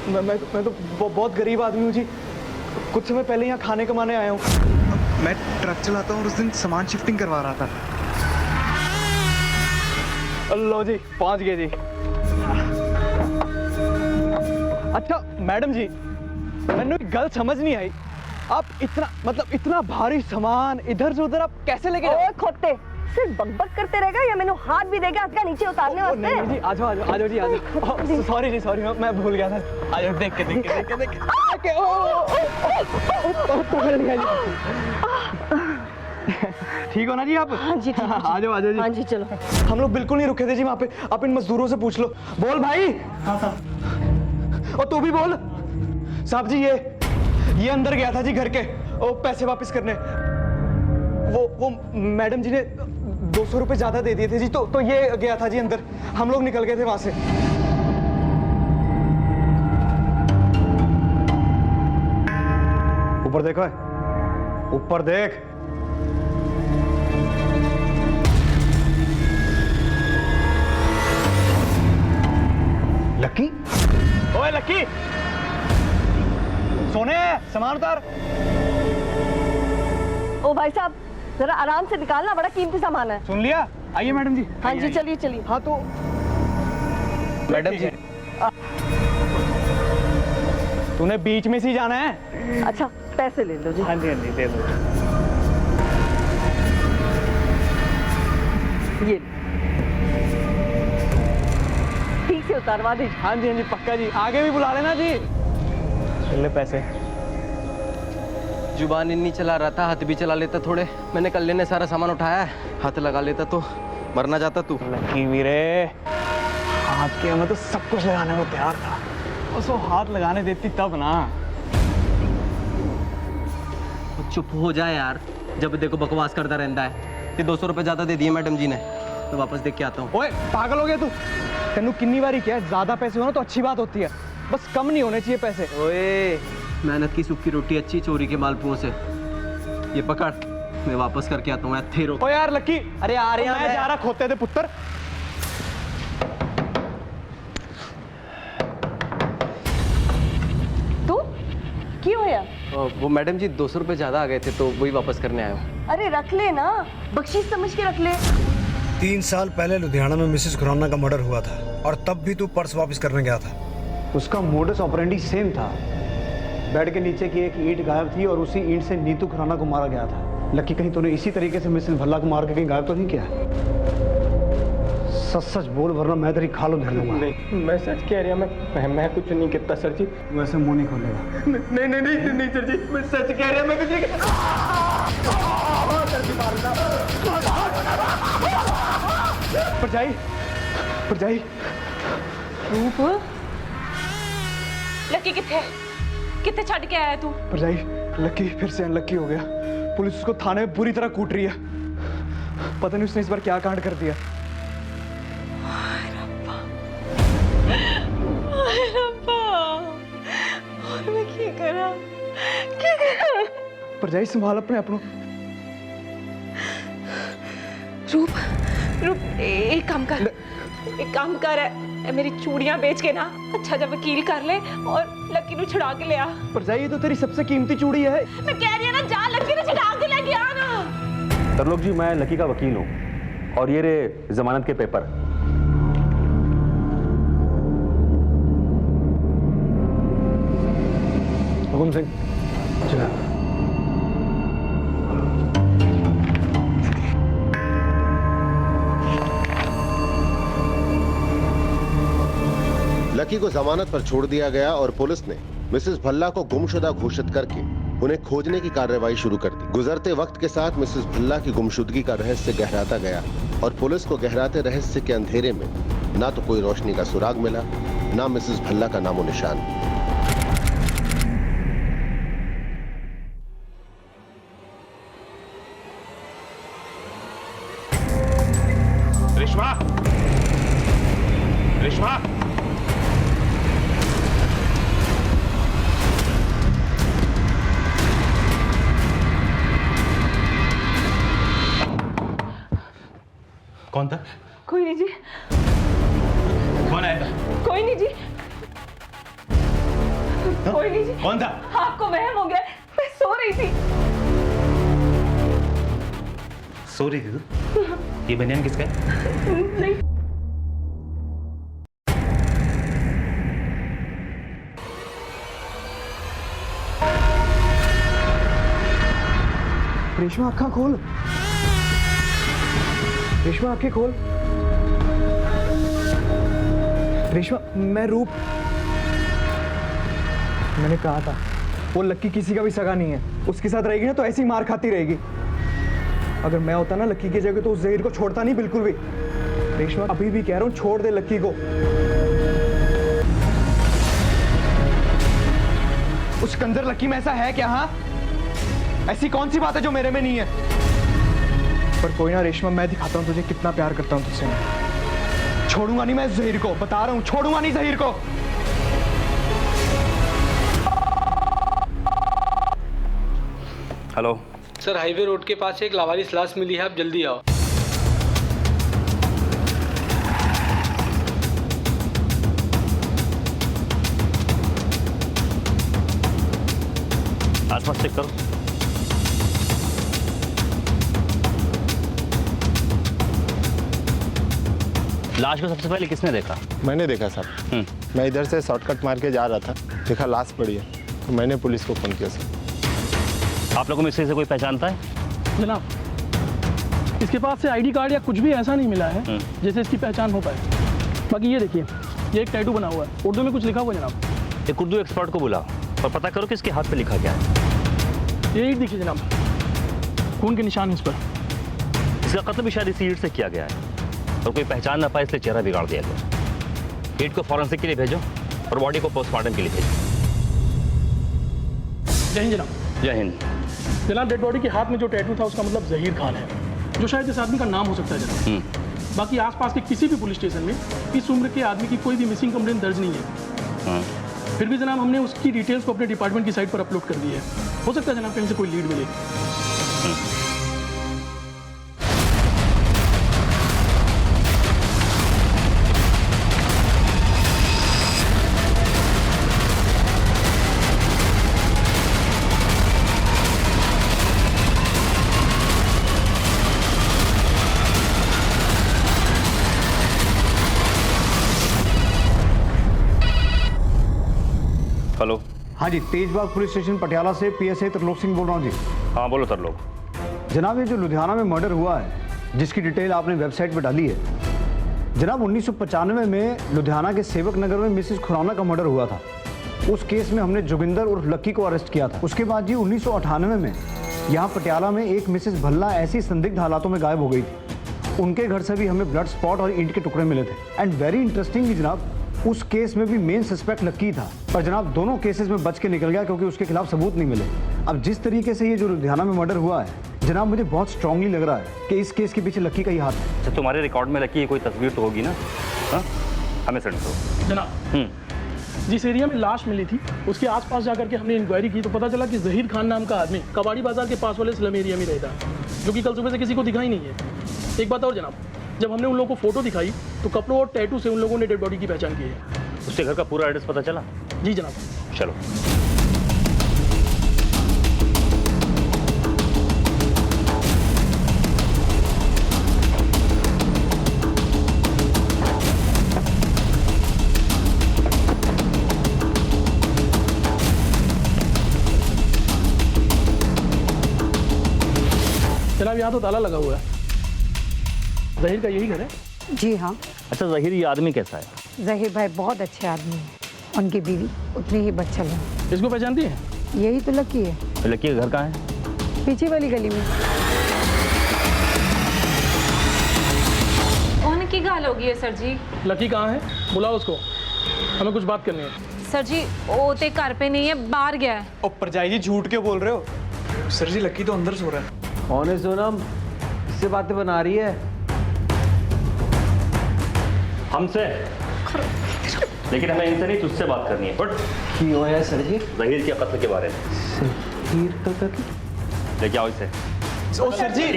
मैं तो बहुत गरीब आदमी हूँ जी। कुछ समय पहले यहाँ खाने कमाने आया हूँ। मैं ट्रक चलाता हूँ और उस दिन सामान शिफ्टिंग करवा रहा था। लो जी, पहुँच गए जी। अच्छा मैडम जी, मैंने एक गल समझ नहीं आई, आप इतना भारी सामान इधर से उधर आप कैसे लेके जाओ? खोते सिर्फ बकबक करते रहेगा या मैंने हाथ भी देगा आपका नीचे उतारने वास्ते? नहीं जी, आ जाओ जी, आ जाओ। सॉरी जी, सॉरी, मैं भूल गया था। आ जाओ, देख के पकड़ लिया जी। ठीक हो ना जी आप? हाँ जी, ठीक है जी। आ जाओ जी। हाँ जी, चलो। हम लोग बिल्कुल नहीं रुके थे जी वहाँ पे। आप इन मजदूरों से पूछ लो। बोल भाई। हाँ साहब। और तू भी बोल। साहब जी ये अंदर गया था जी घर के पैसे वापस करने। वो मैडम जी ने 200 रुपए ज्यादा दे दिए थे जी, तो ये गया था जी अंदर। हम लोग निकल गए थे वहां से। ऊपर देखो, ऊपर देख। लक्की, ओए लक्की, सोने, सामान उतार। ओ भाई साहब, जरा आराम से निकालना, बड़ा कीमती सामान है। सुन लिया? आइए मैडम जी। हाँ जी, चलिए चलिए। हाँ तो मैडम जी, तूने बीच में से जाना है। अच्छा, पैसे ले लो जी। हाँ जी दे दो। ये ठीक से उतारवा दीजिए। हाँ जी पक्का जी। आगे भी बुला लेना जी। ले पैसे। जुबान नहीं चला रहा था, हाथ भी चला लेता थोड़े। मैंने कल लेने सारा सामान उठाया है, हाथ लगा लेता तो मरना जाता तू। लक्की वीरे, हाथ के मैं तो सब कुछ लगाने को तैयार था, उसको हाथ लगाने देती तब ना। चुप हो जाए यार, जब देखो बकवास करता रहता है। ये 200 रुपए ज्यादा दे दिए मैडम जी ने, तो वापस देख के आता हूँ। ओए पागल हो गया तू? तेनू कितनी बारी क्या है, ज्यादा पैसे हो ना तो अच्छी बात होती है, बस कम नहीं होने चाहिए पैसे। ओए, मेहनत की सूखी रोटी अच्छी, चोरी के मालपुओं से। ये पकड़, मैं वापस करके आता हूँ। थे रो। ओ यार लक्की, अरे आ रहे हैं, मैं जा रहा खोते थे पुत्र। तू क्यों होया? वो मैडम जी 200 रुपए ज्यादा आ गए थे, तो वही वापस करने आया हूँ। अरे रख ले ना, बख्शीश समझ के रख ले। 3 साल पहले लुधियाना में मिसेस खुराना का मर्डर हुआ था, और तब भी तू पर्स वापस करने गया था। उसका मोडस ऑपरेंडी सेम था। बेड के नीचे की एक ईंट गायब थी और उसी ईंट से नीतू खुराना को मारा गया था। लक्की, कहीं तूने इसी तरीके से मिसेस भल्ला को मार के कहीं गायब तो नहीं किया? सच सच बोल, वरना मैं तेरी खाल उधेड़ दूंगा। नहीं, मैं सच कह रहा। मैं कुछ नहीं कहता सर जी। वैसे मुंह नहीं खोलेगा। नहीं सर जी, मैं सच कह रहा। मैं कुछ नहीं कहता। परजाई रूप, लक्की कितने छड़ के आया तू? परजाई, लक्की फिर से अनलक्की हो गया। पुलिस उसको थाने में बुरी तरह कूट रही है। पता नहीं उसने इस बार क्या कांड कर दिया। और मैं क्या करा? परजाई संभाल अपने अपनों। रूप, एक काम कर, मेरी चूड़ियां बेच के ना अच्छा जब वकील कर ले और लक्की ਨੂੰ छुड़ा के ले आ। परजाई, ये तो तेरी सबसे कीमती चूड़ी है। मैं कह रही हूं ना, जा लक्की ने छुड़ा के लेके आ ना। तरलोक जी, मैं लकी का वकील हूँ, और ये रे जमानत के पेपर। हुकुम सिंह, चला। लकी को जमानत पर छोड़ दिया गया और पुलिस ने मिसेस भल्ला को गुमशुदा घोषित करके उन्हें खोजने की कार्रवाई शुरू कर दी। गुजरते वक्त के साथ मिसेस भल्ला की गुमशुदगी का रहस्य गहराता गया और पुलिस को गहराते रहस्य के अंधेरे में ना तो कोई रोशनी का सुराग मिला, ना मिसेस भल्ला का नामो निशान। रेशमा, रेशमा, कौन था? कोई नहीं जी। कौन आया था? कोई नहीं जी। कोई नहीं जी। कौन था? आपको वहम हो गया, मैं सो रही थी। सो रही थी तू? ये बनियान किसका है? नहीं। रेशमा, आँखें खोल। रेशमा, आंखें खोल। रेशमा, मैं रूप। मैंने कहा था वो लक्की किसी का भी सगा नहीं है। उसके साथ रहेगी ना तो ऐसी मार खाती रहेगी। अगर मैं होता ना लक्की की जगह तो उस जहीर को छोड़ता नहीं बिल्कुल भी। रेशमा अभी भी कह रहा हूँ छोड़ दे लक्की को। उस कंजर लक्की में ऐसा है क्या? हाँ, ऐसी कौन सी बात है जो मेरे में नहीं है? पर कोई ना रेशमा, मैं दिखाता हूँ तुझे कितना प्यार करता हूँ तुझसे। मैं छोड़ूंगा नहीं, मैं जहीर को बता रहा हूँ, छोड़ूंगा नहीं जहीर को। हेलो सर, हाईवे रोड के पास एक लावारिस लाश मिली है, आप जल्दी आओ। आसपास चेक करो। लाश को सबसे पहले किसने देखा? मैंने देखा साहब। मैं इधर से शॉर्टकट मार के जा रहा था, देखा लाश पड़ी है, तो मैंने पुलिस को फ़ोन किया सर। आप लोगों में इससे कोई पहचानता है? जनाब, इसके पास से आईडी कार्ड या कुछ भी ऐसा नहीं मिला है जिससे इसकी पहचान हो पाए। बाकी ये देखिए, ये एक टैटू बना हुआ है, उर्दू में कुछ लिखा हुआ है जनाब। एक उर्दू एक्सपर्ट को बुलाओ और पता करो कि इसके हाथ पे लिखा क्या है। ये ईंट देखिए जनाब, खून के निशान इस पर। इसका कत्ल भी शायद इसी ईंट से किया गया है और कोई पहचान ना पाए इसलिए चेहरा बिगाड़ दिया गया। ईंट को फॉरेंसिक के लिए भेजो और बॉडी को पोस्टमार्टम के लिए भेजो। जय हिंद जनाब। जय हिंद। जनाब, डेड बॉडी के हाथ में जो टैटू था उसका मतलब जहीर खान है, जो शायद इस आदमी का नाम हो सकता है जनाब। बाकी आसपास के किसी भी पुलिस स्टेशन में इस उम्र के आदमी की कोई भी मिसिंग कंप्लेंट दर्ज नहीं है। फिर भी जनाब हमने उसकी डिटेल्स को अपने डिपार्टमेंट की साइट पर अपलोड कर दी है। हो सकता है जनाब कहीं से कोई लीड मिले। हेलो। हाँ जी, तेजबाग पुलिस स्टेशन पटियाला से पीएसआई तरलोक सिंह बोल रहा हूँ जी। हाँ बोलो तरलोक। जनाब, ये जो लुधियाना में मर्डर हुआ है, जिसकी डिटेल आपने वेबसाइट पर डाली है, जनाब 1995 में लुधियाना के सेवक नगर में मिसेस खुराना का मर्डर हुआ था। उस केस में हमने जोगिंदर उर्फ लक्की को अरेस्ट किया था। उसके बाद जी 1998 में यहाँ पटियाला में एक मिसेस भल्ला ऐसी संदिग्ध हालातों में गायब हो गई थी। उनके घर से भी हमें ब्लड स्पॉट और ईंट के टुकड़े मिले थे। एंड वेरी इंटरेस्टिंगली जनाब, उस केस में भी मेन सस्पेक्ट लक्की था, पर जनाब दोनों केसेस में बच के निकल गया क्योंकि उसके खिलाफ सबूत नहीं मिले। अब जिस तरीके से ये जो लुधियाना में मर्डर हुआ है जनाब, मुझे बहुत स्ट्रांगली लग रहा है कि इस केस के पीछे लक्की का ही हाथ है। अच्छा, तुम्हारे रिकॉर्ड में लक्की की कोई तस्वीर तो होगी ना? हाँ, हमें सेंड करो जनाब। जिस एरिया में लाश मिली थी उसके आसपास जाकर के हमने इंक्वायरी की तो पता चला कि जहीर खान नाम का आदमी कबाड़ी बाजार के पास वाले स्लम एरिया में रहता है, जो कि कल सुबह से किसी को दिखा ही नहीं है। एक बात और जनाब, जब हमने उन लोगों को फोटो दिखाई तो कपड़ों और टैटू से उन लोगों ने डेड बॉडी की पहचान की है। उसके घर का पूरा एड्रेस पता चला? जी जनाब। चलो। जनाब, यहाँ तो ताला लगा हुआ है। जहीर का यही घर है? जी हाँ। अच्छा, जहीर ये आदमी कैसा है? जहीर भाई बहुत अच्छे आदमी हैं। उनकी बीवी उतनी ही बच्चल है। इसको पहचानती है? यही तो लकी है। लकी का घर कहाँ है? पीछे वाली गली में। कौन की गाल होगी है सर जी? लकी कहाँ है? बुलाओ उसको, हमें कुछ बात करनी है। सर जी, वो ते घर पे नहीं है, बाहर गया है। ओ परजाई जी, झूठ क्यों बोल रहे हो? सर जी, लकी तो अंदर सो रहा है। कौन है सोनम? इससे बातें बना रही है? हमसे? लेकिन हमें इनसे नहीं, तुझसे बात करनी है। बट की हो है सर जी? जहीर के कत्ल के बारे में। जहीर का कत्ल? लेके आओ इसे। ओ सर जी, सर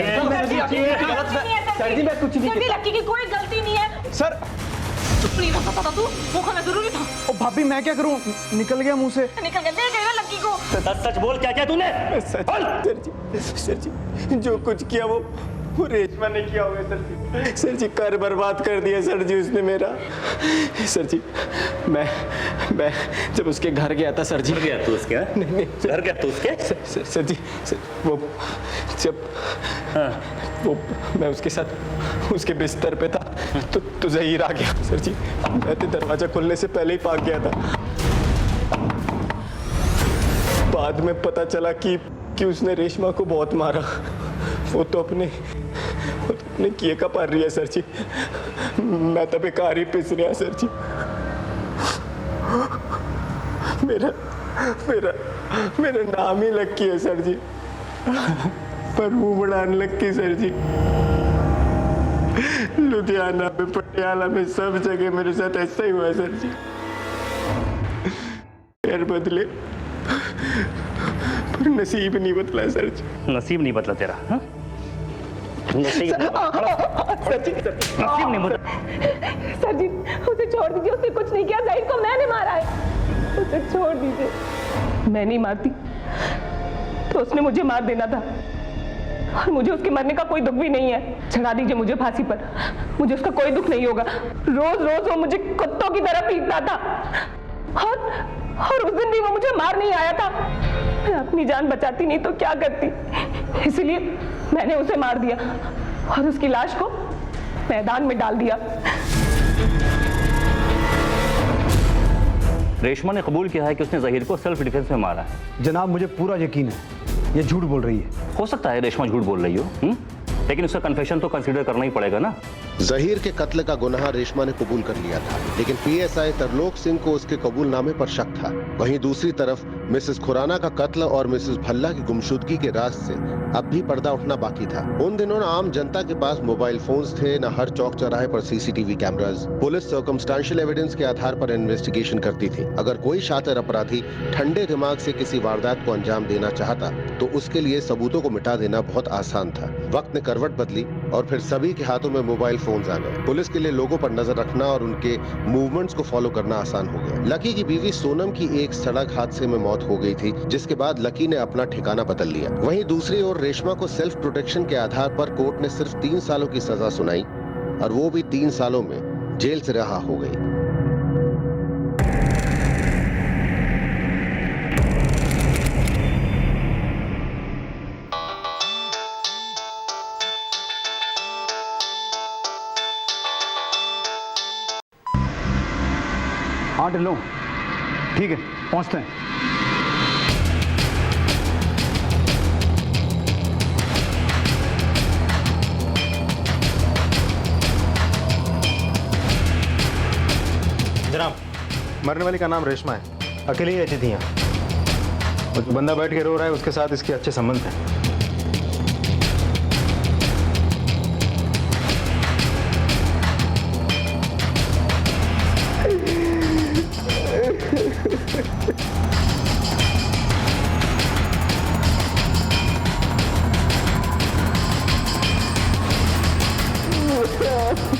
जी मैं कुछ नहीं किया। लकी की कोई गलती नहीं है सर। प्लीज बता तू, वो खाना जरूरी था। ओ भाभी, मैं क्या करूं? निकल गया मुंह से। निकल गया, दे गया लकी को। सच सच बोल, क्या क्या तूने? सर जी जो कुछ किया वो रेशमा ने किया होगा सर जी। सर जी कर बर्बाद कर दिया सर जी उसने मेरा। सर जी मैं जब उसके घर गया था सर जी। गया तू उसके? नहीं घर गया तू उसके? सर जी वो जब वो मैं उसके साथ उसके बिस्तर पे था तो जहीर आ गया सर जी। मैं तो दरवाजा खुलने से पहले ही भाग गया था। बाद में पता चला कि उसने रेशमा को बहुत मारा। वो तो अपने किए का पार रही है सर जी। मैं तो बेकार ही पिस रहा सर जी। मेरा मेरा मेरा नाम ही लक्की है सर जी, पर मुंह बढ़ाने लक्की सर जी। लुधियाना में, पटियाला में, सब जगह मेरे साथ ऐसा ही हुआ है सर जी। पैर बदले पर नसीब नहीं बदला सर जी। नसीब नहीं बदला तेरा? हाँ? नसीब नहीं बदला। सर जी उसे छोड़ दीजिए, उसने कुछ नहीं किया, ज़हीर को मैंने मारा है, उसे छोड़ दीजिए। मैं नहीं मारती तो उसने मुझे मार देना था, और मुझे उसके मरने का कोई दुख भी नहीं है। चढ़ा दीजिए मुझे फांसी पर, मुझे उसका कोई दुख नहीं होगा। रोज रोज वो मुझे कुत्तों की तरह पीटता था, और उस दिन भी वो मुझे मार नहीं आया था। मैं अपनी जान बचाती नहीं तो क्या करती, इसलिए मैंने उसे मार दिया और उसकी लाश को मैदान में डाल दिया। रेशमा ने कबूल किया है कि उसने ज़हीर को सेल्फ डिफेंस में मारा है। जनाब मुझे पूरा यकीन है ये झूठ बोल रही है। हो सकता है रेशमा झूठ बोल रही हो, लेकिन उसका कन्फेशन तो कंसीडर करना ही पड़ेगा ना। ज़हीर के कत्ल का गुनाह रेशमा ने कबूल कर लिया था, लेकिन पीएसआई तरलोक सिंह को उसके कबूलनामे पर शक था। वहीं दूसरी तरफ मिसेस खुराना का कत्ल और मिसेस भल्ला की गुमशुदगी के राज से अब भी पर्दा उठना बाकी था। उन दिनों न आम जनता के पास मोबाइल फोन्स थे, न हर चौक चौराहे पर CCTV cameras. Police circumstantial evidence के आधार पर इन्वेस्टिगेशन करती थी। अगर कोई शातिर अपराधी ठंडे दिमाग से किसी वारदात को अंजाम देना चाहता तो उसके लिए सबूतों को मिटा देना बहुत आसान था। वक्त ने करवट बदली और फिर सभी के हाथों में मोबाइल फोन्स आ गए। पुलिस के लिए लोगों पर नजर रखना और उनके मूवमेंट्स को फॉलो करना आसान हो गया। लकी की बीवी सोनम की एक सड़क हादसे में मौत हो गई थी, जिसके बाद लकी ने अपना ठिकाना बदल लिया। वहीं दूसरी ओर रेशमा को सेल्फ प्रोटेक्शन के आधार पर कोर्ट ने सिर्फ 3 सालों की सजा सुनाई, और वो भी 3 सालों में जेल से रहा हो गई। हाँ ढिल्लो, ठीक है पहुंचते हैं। जनाब, मरने वाली का नाम रेशमा है, अकेली ही रहती थी यहाँ। और जो बंदा बैठ के रो रहा है उसके साथ इसके अच्छे संबंध हैं।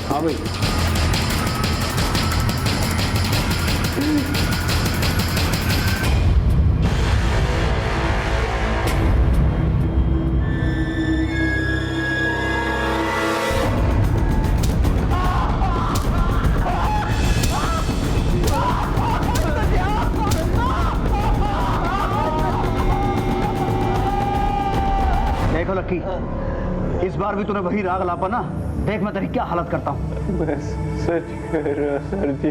हाँ भाई, देखो लक्की, इस बार भी तूने वही राग लापा ना। देख मैं तेरी क्या हालत करता हूँ। बस सच कह रहा सर जी,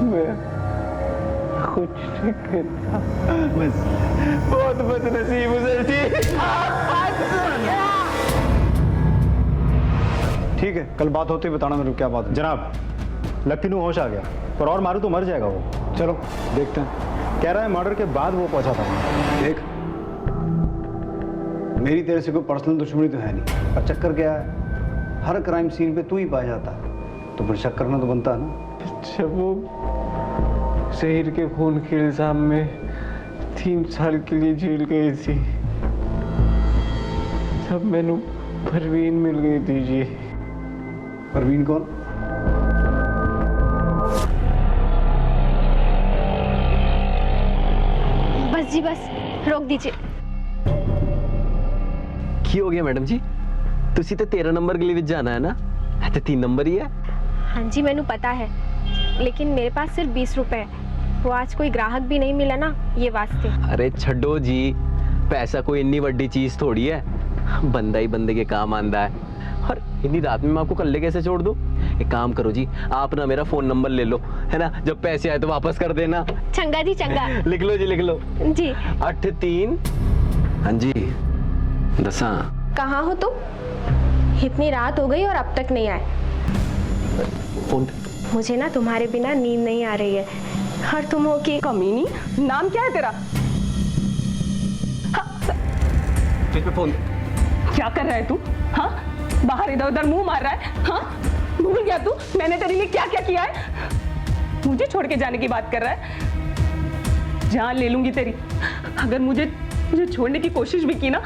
मैं कुछ नहीं करता, बस बहुत बदनसीब हूँ सर जी। ठीक है, कल बात होती बताना मेरे को क्या बात है। जनाब, लक्की नू होश आ गया, पर और मारू तो मर जाएगा वो। चलो देखते हैं। कह रहा है मर्डर के बाद वो पहुंचा था। देख, मेरी तेरे से कोई पर्सनल दुश्मनी तो है नहीं, पर चक्कर क्या है, हर क्राइम सीन पे तू ही पाया जाता है, तो फिर शक करना तो बनता है ना। जब वो ज़हीर के खून के इल्जाम में 3 साल के लिए जेल गई थी, तब मैंने परवीन मिल गई थी जी। परवीन कौन? बस जी बस, रोक दीजिए। की हो गया मैडम जी, तुसी तो 13 नंबर के लिए भी जाना है ना, तो 3 नंबर ही है। हाँ जी मैंने पता है, लेकिन मेरे पास सिर्फ 20 रुपए है। वो आज कोई ग्राहक भी नहीं मिला ना, ये वास्ते। अरे छड्डो जी, पैसा कोई इतनी बड़ी चीज थोड़ी है, बंदा ही बंदे के काम आंदा है। और इतनी रात में मैं आपको कल्ले कैसे छोड़ दूं? एक काम करो जी, आप ना मेरा फोन नंबर ले लो, है ना, जब पैसे आए तो वापस कर देना। चंगा जी चंगा। लिख लो जी, लिख लो जी। 83 हाँ जी 10 कहाँ हो तुम? इतनी रात हो गई और अब तक नहीं आए। फोन मुझे ना तुम्हारे बिना नींद नहीं आ रही है। और तुम हो कि कमीनी, नाम क्या है तेरा? पे फोन। क्या कर रहा है तू? हाँ, बाहर इधर उधर मुंह मार रहा है। हाँ, भूल गया तू मैंने तेरे लिए क्या क्या किया है? मुझे छोड़ के जाने की बात कर रहा है? जान ले लूंगी तेरी। अगर मुझे छोड़ने की कोशिश भी की ना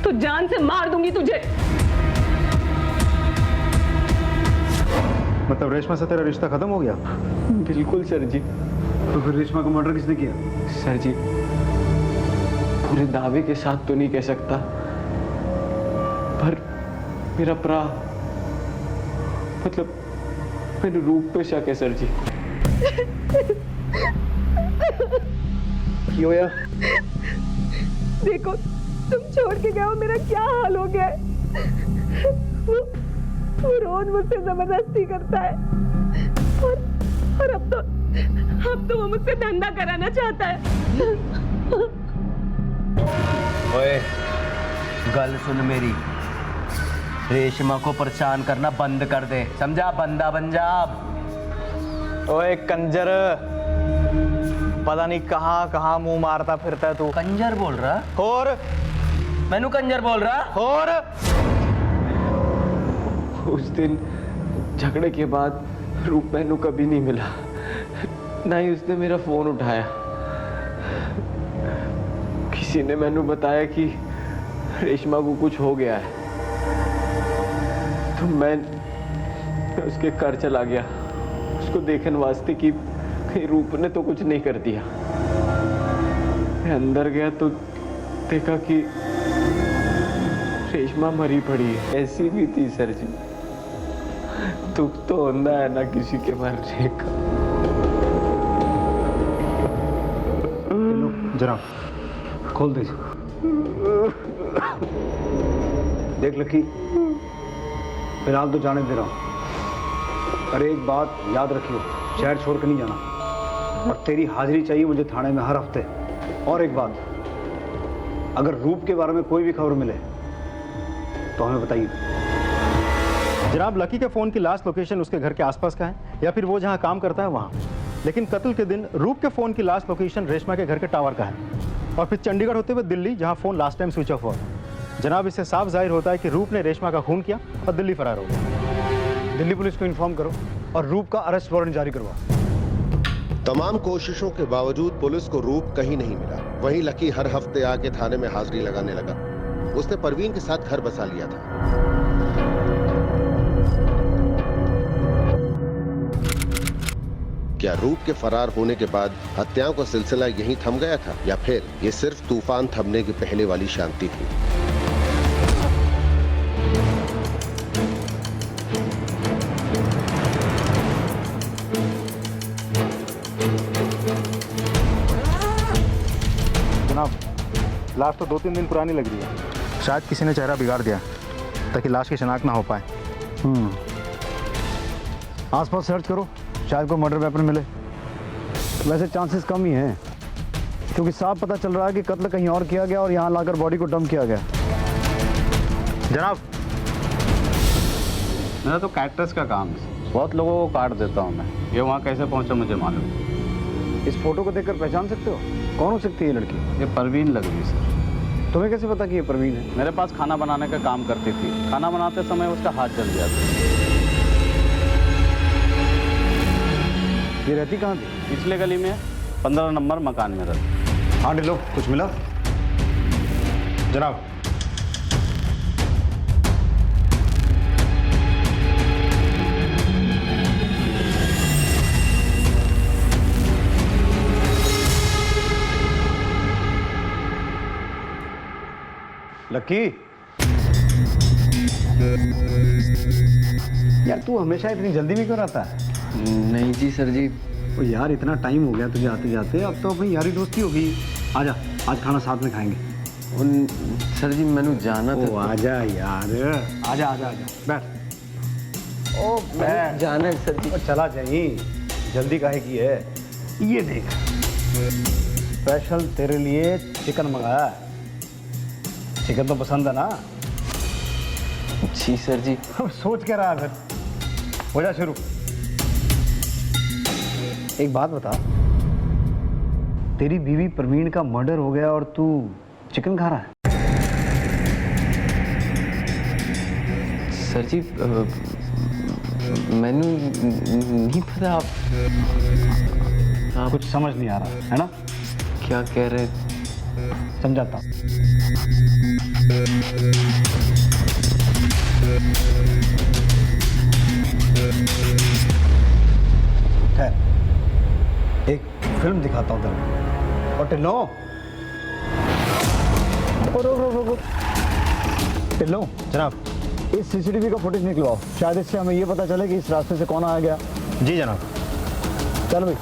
तो जान से मार दूंगी तुझे। मतलब रेशमा से तेरा रिश्ता खत्म हो गया? बिल्कुल सर जी। तो फिर रेशमा का मर्डर किसने किया? सर जी, पूरे दावे के साथ तो नहीं कह सकता, पर मेरा मतलब मेरे रूप पे शक है सर जी। क्यों यार? देखो तुम छोड़ के गए हो, मेरा क्या हाल हो गया है। वो रोज मुझसे जबरदस्ती करता है और अब तो वो मुझसे धंधा कराना चाहता है। ओए, गल सुन मेरी, रेशमा को परेशान करना बंद कर दे, समझा? बंदा बन जा। ओए कंजर, पता नहीं कहाँ मुंह मारता फिरता है तू। कंजर बोल रहा? और मैनू कंजर बोल रहा? और उस दिन झगड़े के बाद रूप मैनू कभी नहीं मिला, ना ही उसने मेरा फोन उठाया। किसी ने मैनू बताया कि रेशमा को कुछ हो गया है, तो मैं उसके घर चला गया उसको देखने वास्ते कि कहीं रूप ने तो कुछ नहीं कर दिया। मैं अंदर गया तो देखा कि रेशमा मरी पड़ी है। ऐसी भी थी सर जी, दुख तो होता है ना किसी के मरने का। जरा खोल दे। देख लकी, फिलहाल तो जाने दे रहा हूँ, पर एक बात याद रखियो, शहर छोड़ कर नहीं जाना, और तेरी हाजिरी चाहिए मुझे थाने में हर हफ्ते। और एक बात, अगर रूप के बारे में कोई भी खबर मिले तो हमें बताइए। जनाब, लकी के फ़ोन की लास्ट लोकेशन उसके घर के आसपास का है या फिर वो जहाँ काम करता है वहाँ, लेकिन कत्ल के दिन रूप के फ़ोन की लास्ट लोकेशन रेशमा के घर के टावर का है, और फिर चंडीगढ़ होते हुए दिल्ली, जहाँ phone last time switch off हुआ। जनाब, इससे साफ जाहिर होता है कि रूप ने रेशमा का खून किया और दिल्ली फरार हो गया। दिल्ली पुलिस को इन्फॉर्म करो और रूप का अरेस्ट वारंट जारी करवाओ। तमाम कोशिशों के बावजूद पुलिस को रूप कहीं नहीं मिला। वहीं लकी हर हफ्ते आके थाने में हाजिरी लगाने लगा। उसने परवीन के साथ घर बसा लिया था। क्या रूप के फरार होने के बाद हत्याओं का सिलसिला यहीं थम गया था, या फिर ये सिर्फ तूफान थमने के पहले वाली शांति थी? जनाब, लाश तो 2-3 दिन पुरानी लग रही है। शायद किसी ने चेहरा बिगाड़ दिया ताकि लाश की शिनाख्त ना हो पाए। आसपास सर्च करो, शायद कोई मर्डर वेपन मिले। वैसे चांसेस कम ही हैं, क्योंकि साफ पता चल रहा है कि कत्ल कहीं और किया गया और यहाँ लाकर बॉडी को डंप किया गया। जनाब, मेरा तो कैक्टस का काम है, बहुत लोगों को काट देता हूँ मैं। ये वहाँ कैसे पहुँचा मुझे मालूम। इस फोटो को देखकर पहचान सकते हो कौन हो सकती है ये लड़की? ये परवीन लग रही सर। तुम्हें कैसे पता कि ये परवीन है? मेरे पास खाना बनाने का काम करती थी, खाना बनाते समय उसका हाथ जल गया था। ये रहती कहाँ थी? पिछले गली में 15 नंबर मकान में रहती। हाँ ढिलो, कुछ मिला? जनाब, लकी, यार तू हमेशा इतनी जल्दी में क्यों रहता है? नहीं जी सर जी। तो यार इतना टाइम हो गया तुझे आते जाते, अब तो अपनी यारी दोस्ती हो गई। आजा, आज खाना साथ में खाएंगे। सर जी मैंने जाना था। आजा यार, आजा आजा आजा, बैठ। ओ बैठ। जाना है सर जी। चला जाइए, जल्दी काहे की है? ये देख, स्पेशल तेरे लिए चिकन मंगाया है। चिकन तो पसंद है ना? जी सर जी। अब सोच क्या रहा है फिर, हो जा शुरू। एक बात बता, तेरी बीवी प्रवीण का मर्डर हो गया और तू चिकन खा रहा है? सर जी मैंने नहीं पता। आप कुछ समझ नहीं आ रहा है ना? क्या कह रहे? समझाता हूं। खैर, एक फिल्म दिखाता हूं तेरे को। और टिल्लो, टिल्लो जनाब, इस सीसीटीवी का फुटेज निकलवाओ, शायद इससे हमें ये पता चले कि इस रास्ते से कौन आया गया। जी जनाब। चलो भाई।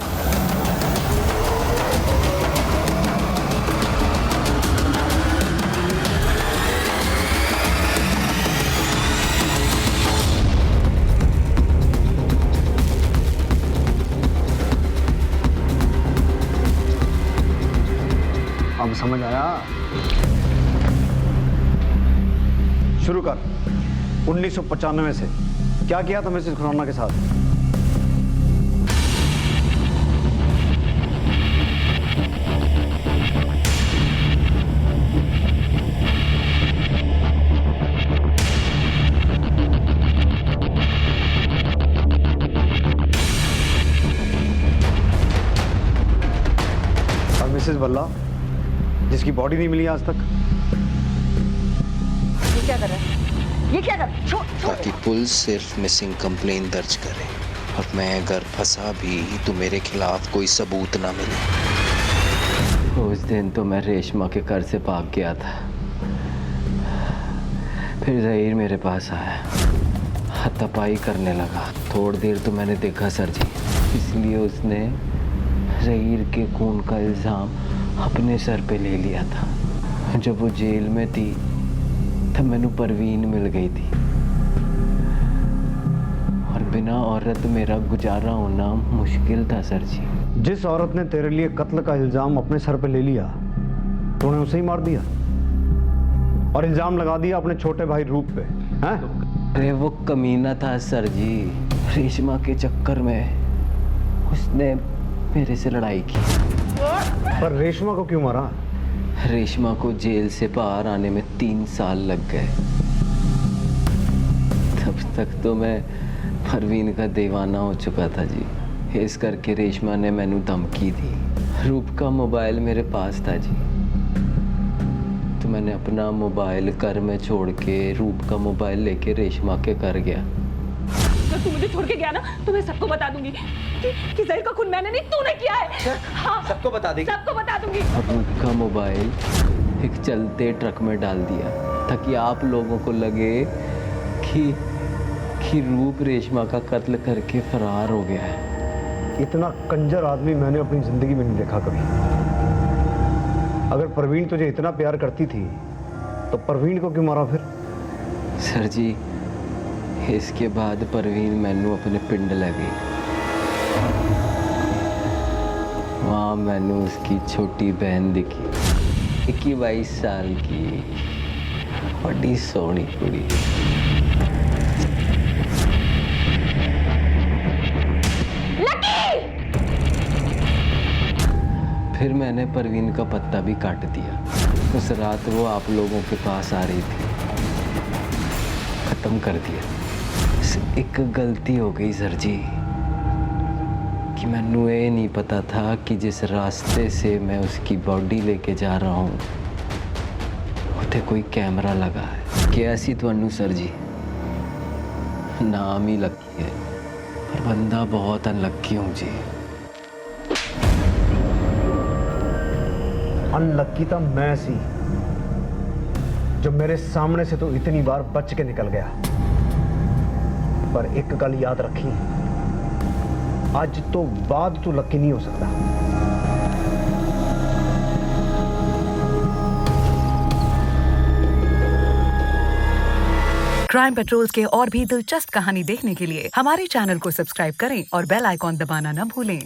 अब समझ आया? शुरू कर। 1995 से क्या किया था मिसेस खुराना के साथ? और मिसेस बल्ला, जिसकी बॉडी नहीं मिली आज तक। ये क्या कर रहा है? ये क्या कर? ताकि पुलिस सिर्फ मिसिंग कंप्लेन दर्ज करे और मैं अगर फंसा भी तो मेरे खिलाफ कोई सबूत ना मिले। उस दिन तो मैं रेशमा के घर से भाग गया था, फिर जहीर मेरे पास आया, हाथापाई करने लगा। थोड़ी देर तो मैंने देखा सर जी, इसलिए उसने जहीर के खून का इल्ज़ाम अपने सर पे ले लिया था। जब वो जेल में थी तब मैंू परवीन मिल गई थी और बिना औरत मेरा गुजारा होना मुश्किल था सर जी। जिस औरत ने तेरे लिए कत्ल का इल्जाम अपने सर पे ले लिया, तूने उसे ही मार दिया और इल्जाम लगा दिया अपने छोटे भाई रूप पे, हैं? अरे वो कमीना था सर जी, रेशमा के चक्कर में उसने मेरे से लड़ाई की। पर रेशमा को क्यों मारा? रेशमा को जेल से बाहर आने में 3 साल लग गए। तब तक तो मैं परवीन का दीवाना हो चुका था जी। इस करके रेशमा ने मैनू धमकी दी। रूप का मोबाइल मेरे पास था जी, तो मैंने अपना मोबाइल घर में छोड़ के रूप का मोबाइल लेके रेशमा के घर गया। अगर तू मुझे छोड़ के गया ना तो मैं सबको बता दूंगी कि जहीर का खून मैंने नहीं, तूने किया है। हाँ, सबको बता देगी? सबको बता दूंगी। रूप का मोबाइल एक चलते ट्रक में डाल दिया ताकि आप लोगों को लगे कि रूप रेशमा का कत्ल करके फरार हो गया है। इतना कंजर आदमी मैंने अपनी जिंदगी में नहीं देखा कभी। अगर परवीन तुझे इतना प्यार करती थी तो परवीन को क्यों मारा फिर? सर जी, इसके बाद परवीन मैनू अपने पिंड ले गई। वहाँ मैनू उसकी छोटी बहन दिखी, 21-22 साल की, बड़ी सोहनी कुड़ी। फिर मैंने परवीन का पत्ता भी काट दिया। उस रात वो आप लोगों के पास आ रही थी, खत्म कर दिया। एक गलती हो गई सर जी कि मैनू ये नहीं पता था कि जिस रास्ते से मैं उसकी बॉडी लेके जा रहा हूँ उसे कोई कैमरा लगा है। कैसी तो सर जी, नाम ही लकी है पर बंदा बहुत अनलक्की हूँ जी। अनलक्की था मैं सी, जो मेरे सामने से तो इतनी बार बच के निकल गया। पर एक गल याद रखी, आज तो बाद तू लकी नहीं हो सकता। क्राइम पेट्रोल्स के और भी दिलचस्प कहानी देखने के लिए हमारे चैनल को सब्सक्राइब करें और बेल आइकॉन दबाना न भूलें।